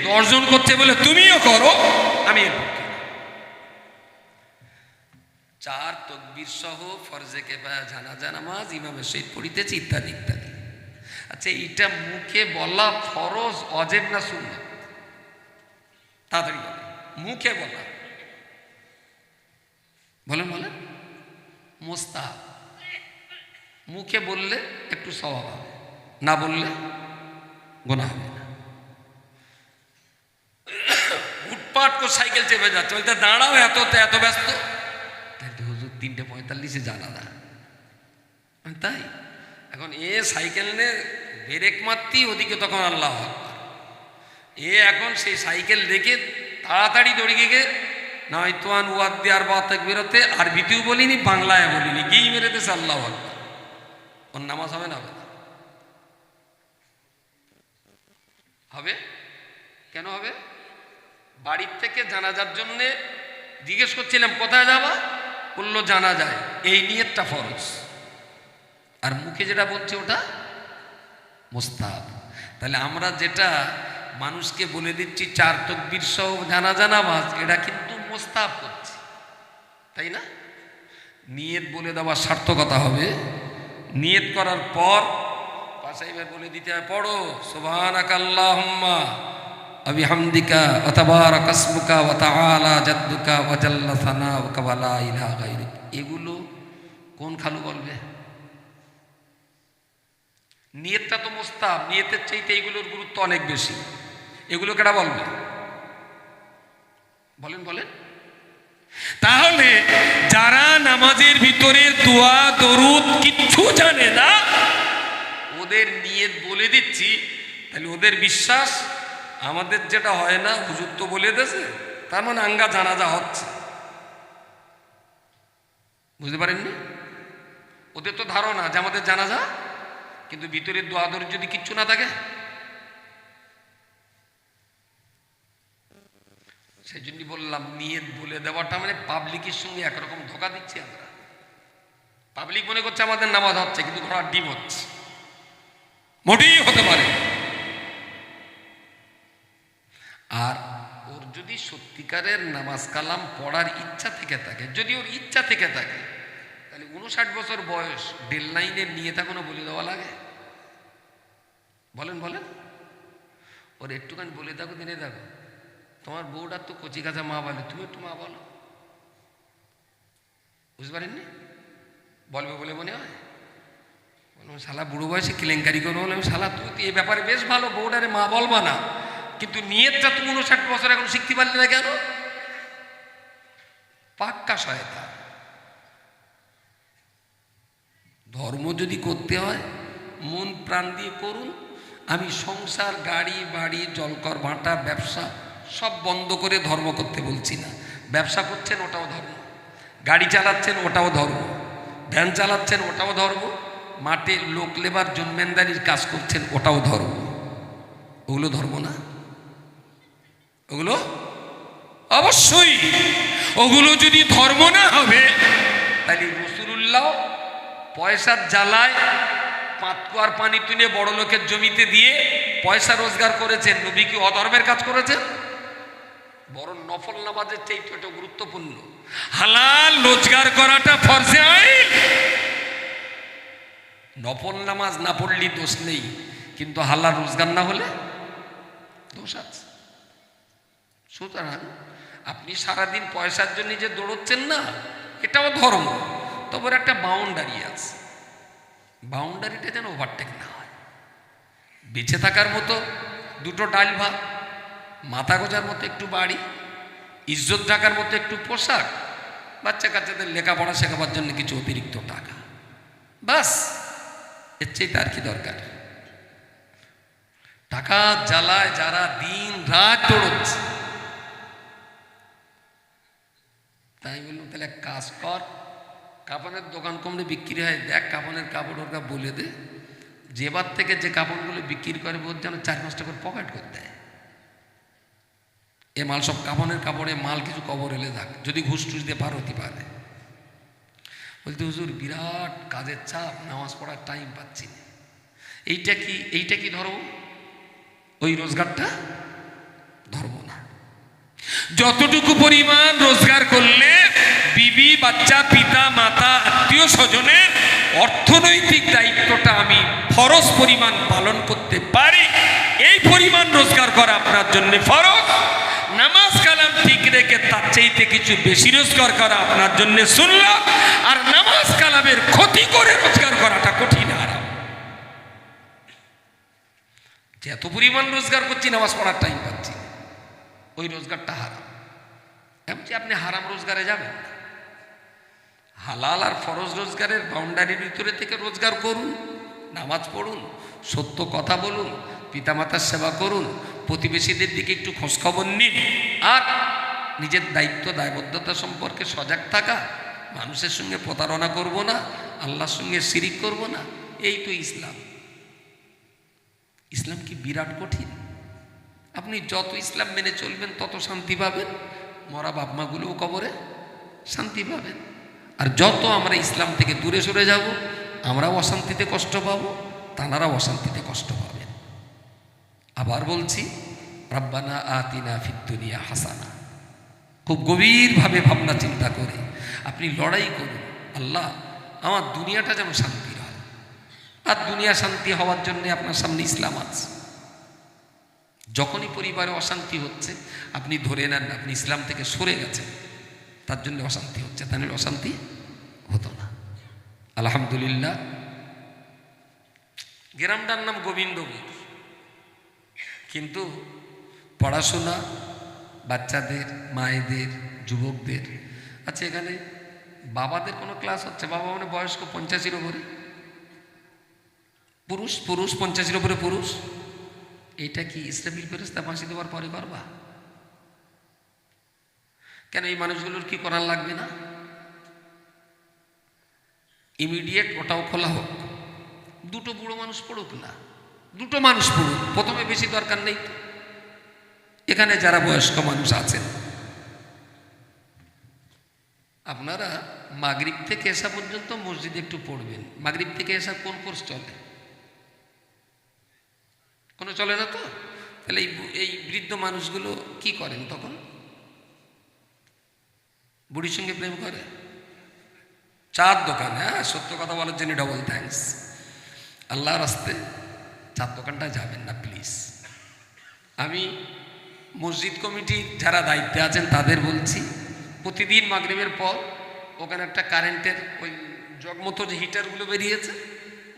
10 জন করছে বলে তুমিও করো, আমি এর পক্ষে। 4 তকবীর সহ ফরজে কিফায়া জানাজা নামাজ ইমামের সহিত পড়িতেছে ইত্যাদি ইত্যাদি। আচ্ছা, এটা মুখে বলা ফরজ, ওয়াজিব না সুন্নাত? তাড়াতাড়ি বলেন। মুখে বলা বলেন বলেন মুস্তাহাব। মুখে বললে একটু সওয়াব হবে, না বললে গুনাহ হবে না। উটপাট করে সাইকেল চেপে যাচ্ছে, বলতে দাঁড়াও, এত ব্যস্ত। হুজুর 3:45 জানাজা, তাই এখন এ সাইকেল নিয়ে ব্রেক মারতি, ওদিকে তখন আল্লাহ আকবার। এ এখন সেই সাইকেল রেখে তাড়াতাড়ি দৌড়িয়ে গিয়ে নয়তোয়ান ওয়াদ দিয়ে আর বাতেক বেরোতে, আরবিতেও বলিনি বাংলায় বলিনি, গিয়েই মেরেতেছে আল্লাহ আকবার। ওর নামাজ হবে না? হবে না? হবে। কেন হবে? বাড়ির থেকে জানাজার জন্য জিজ্ঞেস করছিলাম কোথায় যাবা, বললো জানা যায়, এই নিয়তটা ফরজ। আর মুখে যেটা বলছে ওটা মুস্তাহাব। তাহলে আমরা যেটা মানুষকে বলে দিচ্ছি 4 তাকবীর সহ জানাজা নামাজ, এটা কিন্তু মুস্তাহাব করছি, তাই না? নিয়ত বলে দেওয়ার সার্থকতা হবে। নিয়ত করার পর পাশে এবার বলে দিতে হয়, পড়ো সুবহানাকা আল্লাহুম্মা ওয়া বিহামদিকা ওয়া তাবারাকা ইসমুকা ওয়া তাআলা জাদ্দুকা ওয়া জাল্লা সানাউকা ওয়া লা ইলাহা গায়রুক। এগুলো কোন খালু বলবে? নিয়তটা তো মুস্তাহাব, নিয়তের চাইতে এইগুলোর গুরুত্ব অনেক বেশি। এগুলো কেডা বলবে? বলেন বলেন। তাহলে যারা নামাজের ভিতরে দোয়া দরুদ কিচ্ছু জানে না, ওদের নিয়ত বলে দিচ্ছি, তাহলে ওদের বিশ্বাস আমাদের যেটা হয় না, হুজুর তো বলে দিয়েছে, তার মানে আঙ্গা জানাজা হচ্ছে। বুঝতে পারেননি? ওদের তো ধারণা যে আমাদের জানাজা, কিন্তু ভিতরে দোয়া দরুদ যদি কিচ্ছু না থাকে, সেই জন্য বললাম নিয়ত বলে দেওয়াটা মানে পাবলিকের সঙ্গে একরকম ধোকা দিচ্ছি আমরা। পাবলিক মনে করছে আমাদের নামাজ হচ্ছে, কিন্তু ঘোড়ার ডিম হচ্ছে, মোটেই হতে পারে। আর ওর যদি সত্যিকারের নামাজ কালাম পড়ার ইচ্ছা থেকে থাকে, যদি ওর ইচ্ছা থেকে থাকে, তাহলে 59 বছর বয়স 1.5 লাইনের নিয়ত এখনো বলে দেওয়া লাগে? বলেন বলেন। ওর একটুখানি বলে থাকো, দিনে দেখো তোমার বউটার তো কচি কাঁচা মা বলে, তুমি একটু মা বলো। বুঝতে পারেননি? বলবে বলে মনে হয়? শালা বুড়ো বয়সে কেলেঙ্কারি করে বললাম, শালা তুই তো এ ব্যাপারে বেশ ভালো, বউটারে মা বলবা না, কিন্তু নিয়তটা তুমি 59 বছর এখন শিখতে পারলে না কেন? পাক্কা শয়তান। ধর্ম যদি করতে হয় মন প্রাণ দিয়ে করুন। আমি সংসার, গাড়ি বাড়ি, জলকর ভাঁটা, ব্যবসা সব বন্ধ করে ধর্ম করতে বলছি না। ব্যবসা করছেন ওটাও ধর্ম, গাড়ি চালাচ্ছেন ওটাও ধর্ম, ভ্যান চালাচ্ছেন ওটাও ধর্ম, মাঠে লোক লেবার জন্মেন্দারির কাজ করছেন ওটাও ধর্ম। ওগুলো ধর্ম না? ওগুলো অবশ্যই। ওগুলো যদি ধর্ম না হবে, তাহলে রাসূলুল্লাহ পয়সার জ্বালায় 5 কুয়ার পানি তুলে বড় লোকের জমিতে দিয়ে পয়সা রোজগার করেছেন। নবী কি অধর্মের কাজ করেছেন? বড় নফল নামাজের চাইতে এটা গুরুত্বপূর্ণ। হালাল রোজগার করাটা ফরজে আইন। নফল নামাজ না পড়লে দোষ নেই, কিন্তু হালাল রোজগার না হলে দোষ আছে। সুতরাং আপনি সারাদিন পয়সার জন্য যে দৌড়চ্ছেন না, এটাও ধর্ম, তবে একটা বাউন্ডারি আছে। বাউন্ডারিটা যেন ওভারটেক না হয়। বেঁচে থাকার মতো 2টো ডাল ভাত, মাথা গোজার মতো একটু বাড়ি, ইজ্জত রাখার মতো একটু পোশাক, বাচ্চা কাচ্চাদের লেখাপড়া শেখাবার জন্য কিছু অতিরিক্ত টাকা, বাস। এর চেয়ে তার কি দরকার? টাকা জ্বালায় যারা দিন রাত দৌড়চ্ছে, তাই বললাম তাহলে এক কাজ কর, কাপড়ের দোকান কমলে বিক্রি হয়, দেখ কাপড়ের কাপড় ওরা বলে দে, যেবার থেকে যে কাপড়গুলো বিক্রি করে বোধ যেন 4-5 টাকা করে পকেট করে দেয়। এ মাল সব কাপড়ের কাপড়ে মাল কিছু কবর এলে থাক, যদি ঘুষ টুস দিয়ে পার হতে পারে। বলতে হুজুর বিরাট কাজের চাপ, নামাজ পড়ার টাইম পাচ্ছি না। এইটা কি ধর্ম? ওই রোজগারটা ধর্ম না। যতটুকু পরিমাণ রোজগার করলে বিবি, বাচ্চা, পিতা, মাতা, আত্মীয় স্বজনের অর্থনৈতিক দায়িত্বটা আমি ফরজ পরিমাণ পালন করতে পারি, এই পরিমাণ রোজগার করা আপনার জন্য ফরজ। নামাজ কালাম ঠিক রেখে তার চাইতে কিছু বেশি রোজগার করা আপনার জন্য সুন্নাত। আর নামাজ কালামের ক্ষতি করে রোজগার করাটা কঠিন হারাম। যে এত পরিমাণ রোজগার করছি নামাজ পড়ার টাইম পাচ্ছি, ওই রোজগারটা হারাম। এমনকি আপনি হারাম রোজগারে যাবেন না, হালাল আর ফরজ রোজগারের বাউন্ডারির ভিতরে থেকে রোজগার করুন, নামাজ পড়ুন, সত্য কথা বলুন, পিতামাতার সেবা করুন, প্রতিবেশীদের দিকে একটু খোঁজখবর নিন, আর নিজের দায়িত্ব দায়বদ্ধতা সম্পর্কে সজাগ থাকা, মানুষের সঙ্গে প্রতারণা করব না, আল্লাহর সঙ্গে শিরিক করব না, এই তো ইসলাম। ইসলাম কি বিরাট কঠিন? আপনি যত ইসলাম মেনে চলবেন তত শান্তি পাবেন, মরা বাপমাগুলোও কবরে শান্তি পাবেন। আর যত আমরা ইসলাম থেকে দূরে সরে যাব, আমরাও অশান্তিতে কষ্ট পাব, তানারাও অশান্তিতে কষ্ট পাবেন। আবার বলছি, রাব্বানা আতিনা ফিদ দুনিয়া হাসানা। খুব গভীরভাবে ভাবনা চিন্তা করে আপনি লড়াই করুন, আল্লাহ আমার দুনিয়াটা যেন শান্তির হয়। আর দুনিয়া শান্তি হওয়ার জন্য আপনার সামনে ইসলাম আছে। যখনই পরিবারে অশান্তি হচ্ছে আপনি ধরে নেন আপনি ইসলাম থেকে সরে গেছেন, তার জন্য অশান্তি হচ্ছে, তাহলে অশান্তি হতো না। আলহামদুলিল্লাহ, গ্রামটার নাম গোবিন্দপুর, কিন্তু পড়াশোনা বাচ্চাদের, মায়েদের, যুবকদের, আচ্ছা এখানে বাবাদের কোনো ক্লাস হচ্ছে? বাবা মানে বয়স্ক 85-এর উপরে পুরুষ, 85-এর উপরে পুরুষ। এইটা কি ইসলামী ফেরেশতা ফাঁসি দেওয়ার পরে করবা? কেন এই মানুষগুলোর কি করার লাগবে না? ইমিডিয়েট ওটাও খোলা হোক, দুটো বুড়ো মানুষ পড়ুক না, দুটো মানুষ পড়ুক, প্রথমে বেশি দরকার নেই। এখানে যারা বয়স্ক মানুষ আছেন, আপনারা মাগরিব থেকে এসা পর্যন্ত মসজিদে একটু পড়বেন। মাগরিব থেকে এসা কোন কোর্স চলে? কোনো চলে না তো? তাহলে এই বৃদ্ধ মানুষগুলো কি করেন তখন? বুড়ির সঙ্গে প্রেম করে, চার দোকানে। হ্যাঁ, সত্য কথা বলার জন্য ডবল থ্যাঙ্কস। আল্লাহর রাস্তে চার দোকানটা যাবেন না প্লিজ। আমি মসজিদ কমিটি যারা দায়িত্বে আছেন তাদের বলছি, প্রতিদিন মাগরিবের পর ওখানে একটা কারেন্টের ওই জগমতো যে হিটারগুলো বেরিয়েছে,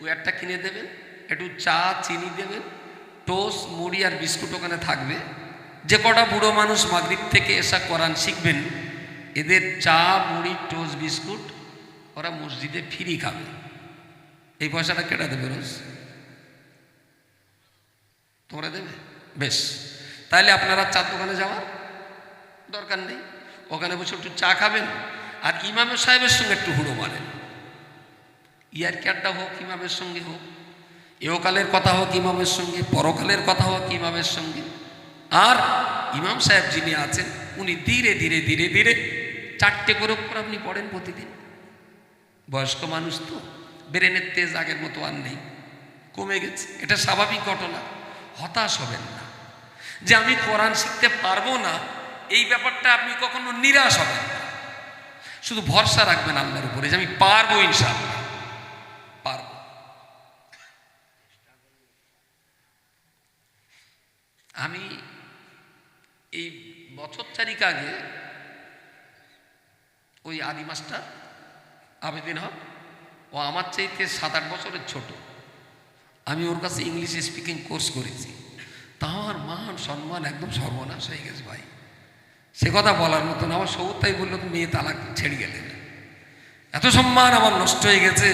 ওই একটা কিনে দেবেন, একটু চা চিনি দেবেন, টোস্ট মুড়ি আর বিস্কুট ওখানে থাকবে। যে কটা বুড়ো মানুষ মাগরিব থেকে এসা কোরআন শিখবেন, এদের চা মুড়ি টোস্ট বিস্কুট ওরা মসজিদে ফ্রি খাবে। এই পয়সাটা কেটে দেবে রোজ? তোমরা দেবে? বেশ, তাহলে আপনারা চার দোকানে যাওয়ার দরকার নেই, ওখানে বসে একটু চা খাবেন আর ইমাম সাহেবের সঙ্গে একটু হুড়ো মারেন। ইয়ার ক্যাটটা হোক ইমামের সঙ্গে হোক, এহকালের কথা হোক ইমামের সঙ্গে, পরকালের কথা হোক ইমামের সঙ্গে। আর ইমাম সাহেব যিনি আছেন উনি ধীরে ধীরে ধীরে ধীরে 4টে করে আপনি পড়েন প্রতিদিন। বয়স্ক মানুষ তো, ব্রেনের তেজ আগের মতো আর নেই, কমে গেছে, এটা স্বাভাবিক ঘটনা। হতাশ হবেন না যে আমি কোরআন শিখতে পারবো না, এই ব্যাপারটা আপনি কখনো নিরাশ হবেন না। শুধু ভরসা রাখবেন আল্লাহর উপরে যে আমি পারবো, ইনশাআল্লাহ পারবো। আমি এই বছর 4 আগে ওই আদি মাস্টার আবেদিন হক, ও আমার চাইতে 7-8 বছরের ছোট। আমি ওর কাছে ইংলিশ স্পিকিং কোর্স করেছি, তার মান সম্মান একদম সর্বনাশ হয়ে গেছে ভাই, সে কথা বলার মতো না। আমার সৌর তাই বললো মেয়ে তালাক ছেড়ে গেলেন, এত সম্মান আমার নষ্ট হয়ে গেছে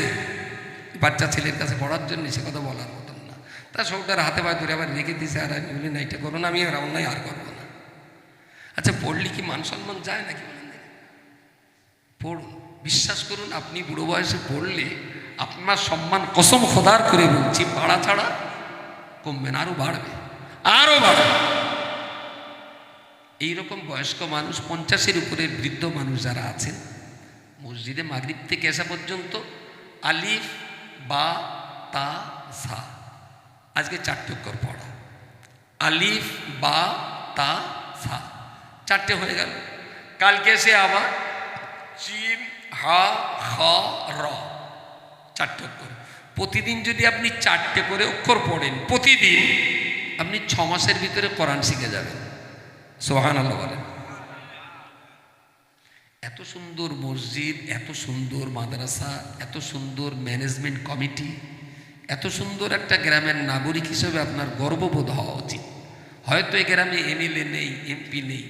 বাচ্চা ছেলের কাছে পড়ার জন্য, সে কথা বলার মতন না। তা সৌটার হাতে পায়ে ধরে আবার রেখে দিয়েছে, আর আমি বলি না এটা করো না, আমি আর অন্যায় আর করবো না। আচ্ছা, পড়লে কি মান সম্মান যায় নাকি? বলেন, পড়ুন, বিশ্বাস করুন, আপনি বুড়ো বয়সে পড়লে আপনার সম্মান কসম খোদার করে বলছি বাড়া ছাড়া কমবে না, আরো বাড়বে, আরো বাড়বে। এইরকম বয়স্ক মানুষ 50-এর উপরের বৃদ্ধ মানুষ যারা আছেন মসজিদে মাগরিব থেকে আসা পর্যন্ত আলিফ বা তা সা, আজকে 4টে অক্ষর পড়া, আলিফ বা তা সা 4টে হয়ে গেল। কালকে এসে আবার জিম হা খ র 4টে অক্ষর। প্রতিদিন যদি আপনি 4টে করে অক্ষর পড়েন প্রতিদিন, আপনি 6 মাসের ভিতরে কোরআন শিখে যাবেন। সুবহানাল্লাহ বলেন। এত সুন্দর মসজিদ, এত সুন্দর মাদ্রাসা, এত সুন্দর ম্যানেজমেন্ট কমিটি, এত সুন্দর একটা গ্রামের নাগরিক হিসেবে আপনার গর্ববোধ হওয়া উচিত। হয়তো এই গ্রামে এমএলএ নেই, এমপি নেই,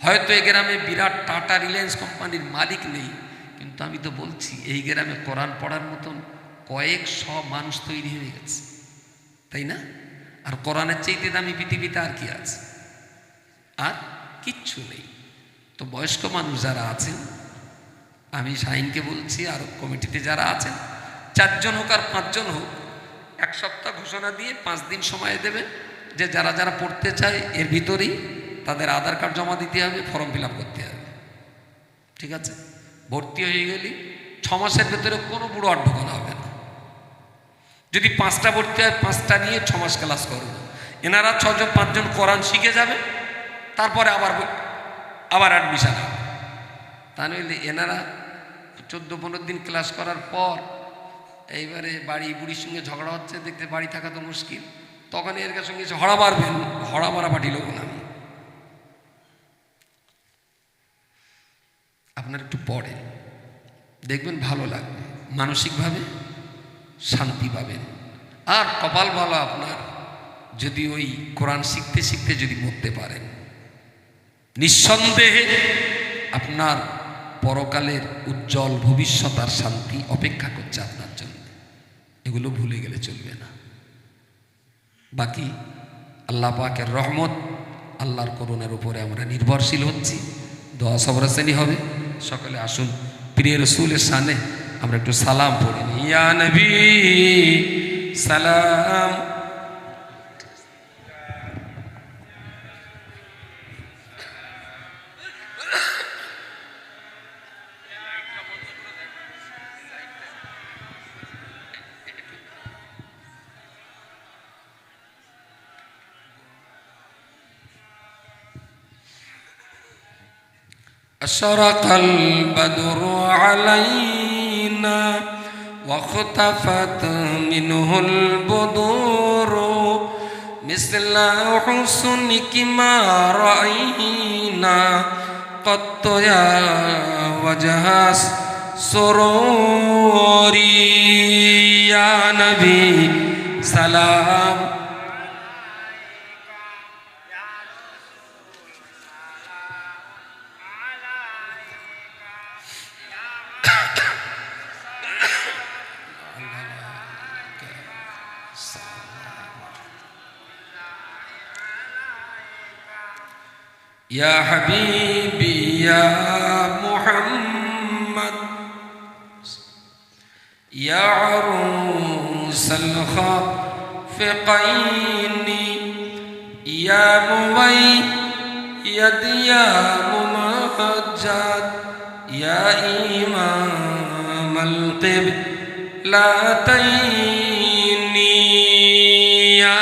হয়তো এই গ্রামে বিরাট টাটা রিলায়েন্স কোম্পানির মালিক নেই, কিন্তু আমি তো বলছি এই গ্রামে কোরআন পড়ার মতন কয়েকশো মানুষ তৈরি হয়ে গেছে, তাই না? আর কোরআনের চাইতে দামি পৃথিবীতে আর কি আছে? আর কিচ্ছু নেই। তো বয়স্ক মানুষ যারা আছেন, আমি শাহিনকে বলছি, আর কমিটিতে যারা আছেন, 4 জন হোক আর 5 জন হোক, 1 সপ্তাহ ঘোষণা দিয়ে 5 দিন সময় দেবেন, যে যারা যারা পড়তে চায় এর ভিতরেই তাদের আধার কার্ড জমা দিতে হবে, ফর্ম ফিল আপ করতে হবে, ঠিক আছে? ভর্তি হয়ে গেলি 6 মাসের ভেতরে কোনো বুড়ো আর ঢোকানো হবে না। যদি 5টা ভর্তি হয় 5টা নিয়ে 6 মাস ক্লাস করবো। এনারা 6 জন 5 জন কোরআন শিখে যাবে, তারপরে আবার অ্যাডমিশন হবে। তা নইলে এনারা 14-15 দিন ক্লাস করার পর এইবারে বাড়ি বুড়ির সঙ্গে ঝগড়া হচ্ছে, দেখতে বাড়ি থাকা তো মুশকিল, তখন এর সঙ্গে হড়া মারবেন, হড়া মারা পাঠিয়ে লোক না। আপনার একটু পড়ে দেখবেন ভালো লাগবে, মানসিকভাবে শান্তি পাবেন। আর কপাল ভালো আপনার যদি ওই কোরআন শিখতে শিখতে যদি মরতে পারেন, নিঃসন্দেহে আপনার পরকালের উজ্জ্বল ভবিষ্যৎ আর শান্তি অপেক্ষা করছে আপনার জন্য। এগুলো ভুলে গেলে চলবে না। বাকি আল্লাহ পাকের রহমত, আল্লাহর করুণার উপরে আমরা নির্ভরশীল হচ্ছি। দোয়া সবরাসেনি হবে। সকলে আসুন প্রিয় রাসূলের শানে আমরা একটু সালাম পড়ে নিই। ইয়া নবী সালাম। أشرق البدر علينا واختفت منه البدور مثل حسنك ما رأينا قط يا وجه سروري يا نبي سلام يا حبيبي يا محمد يا عروس الخافقين يا مؤيد يا ممجد يا إمام القبلتين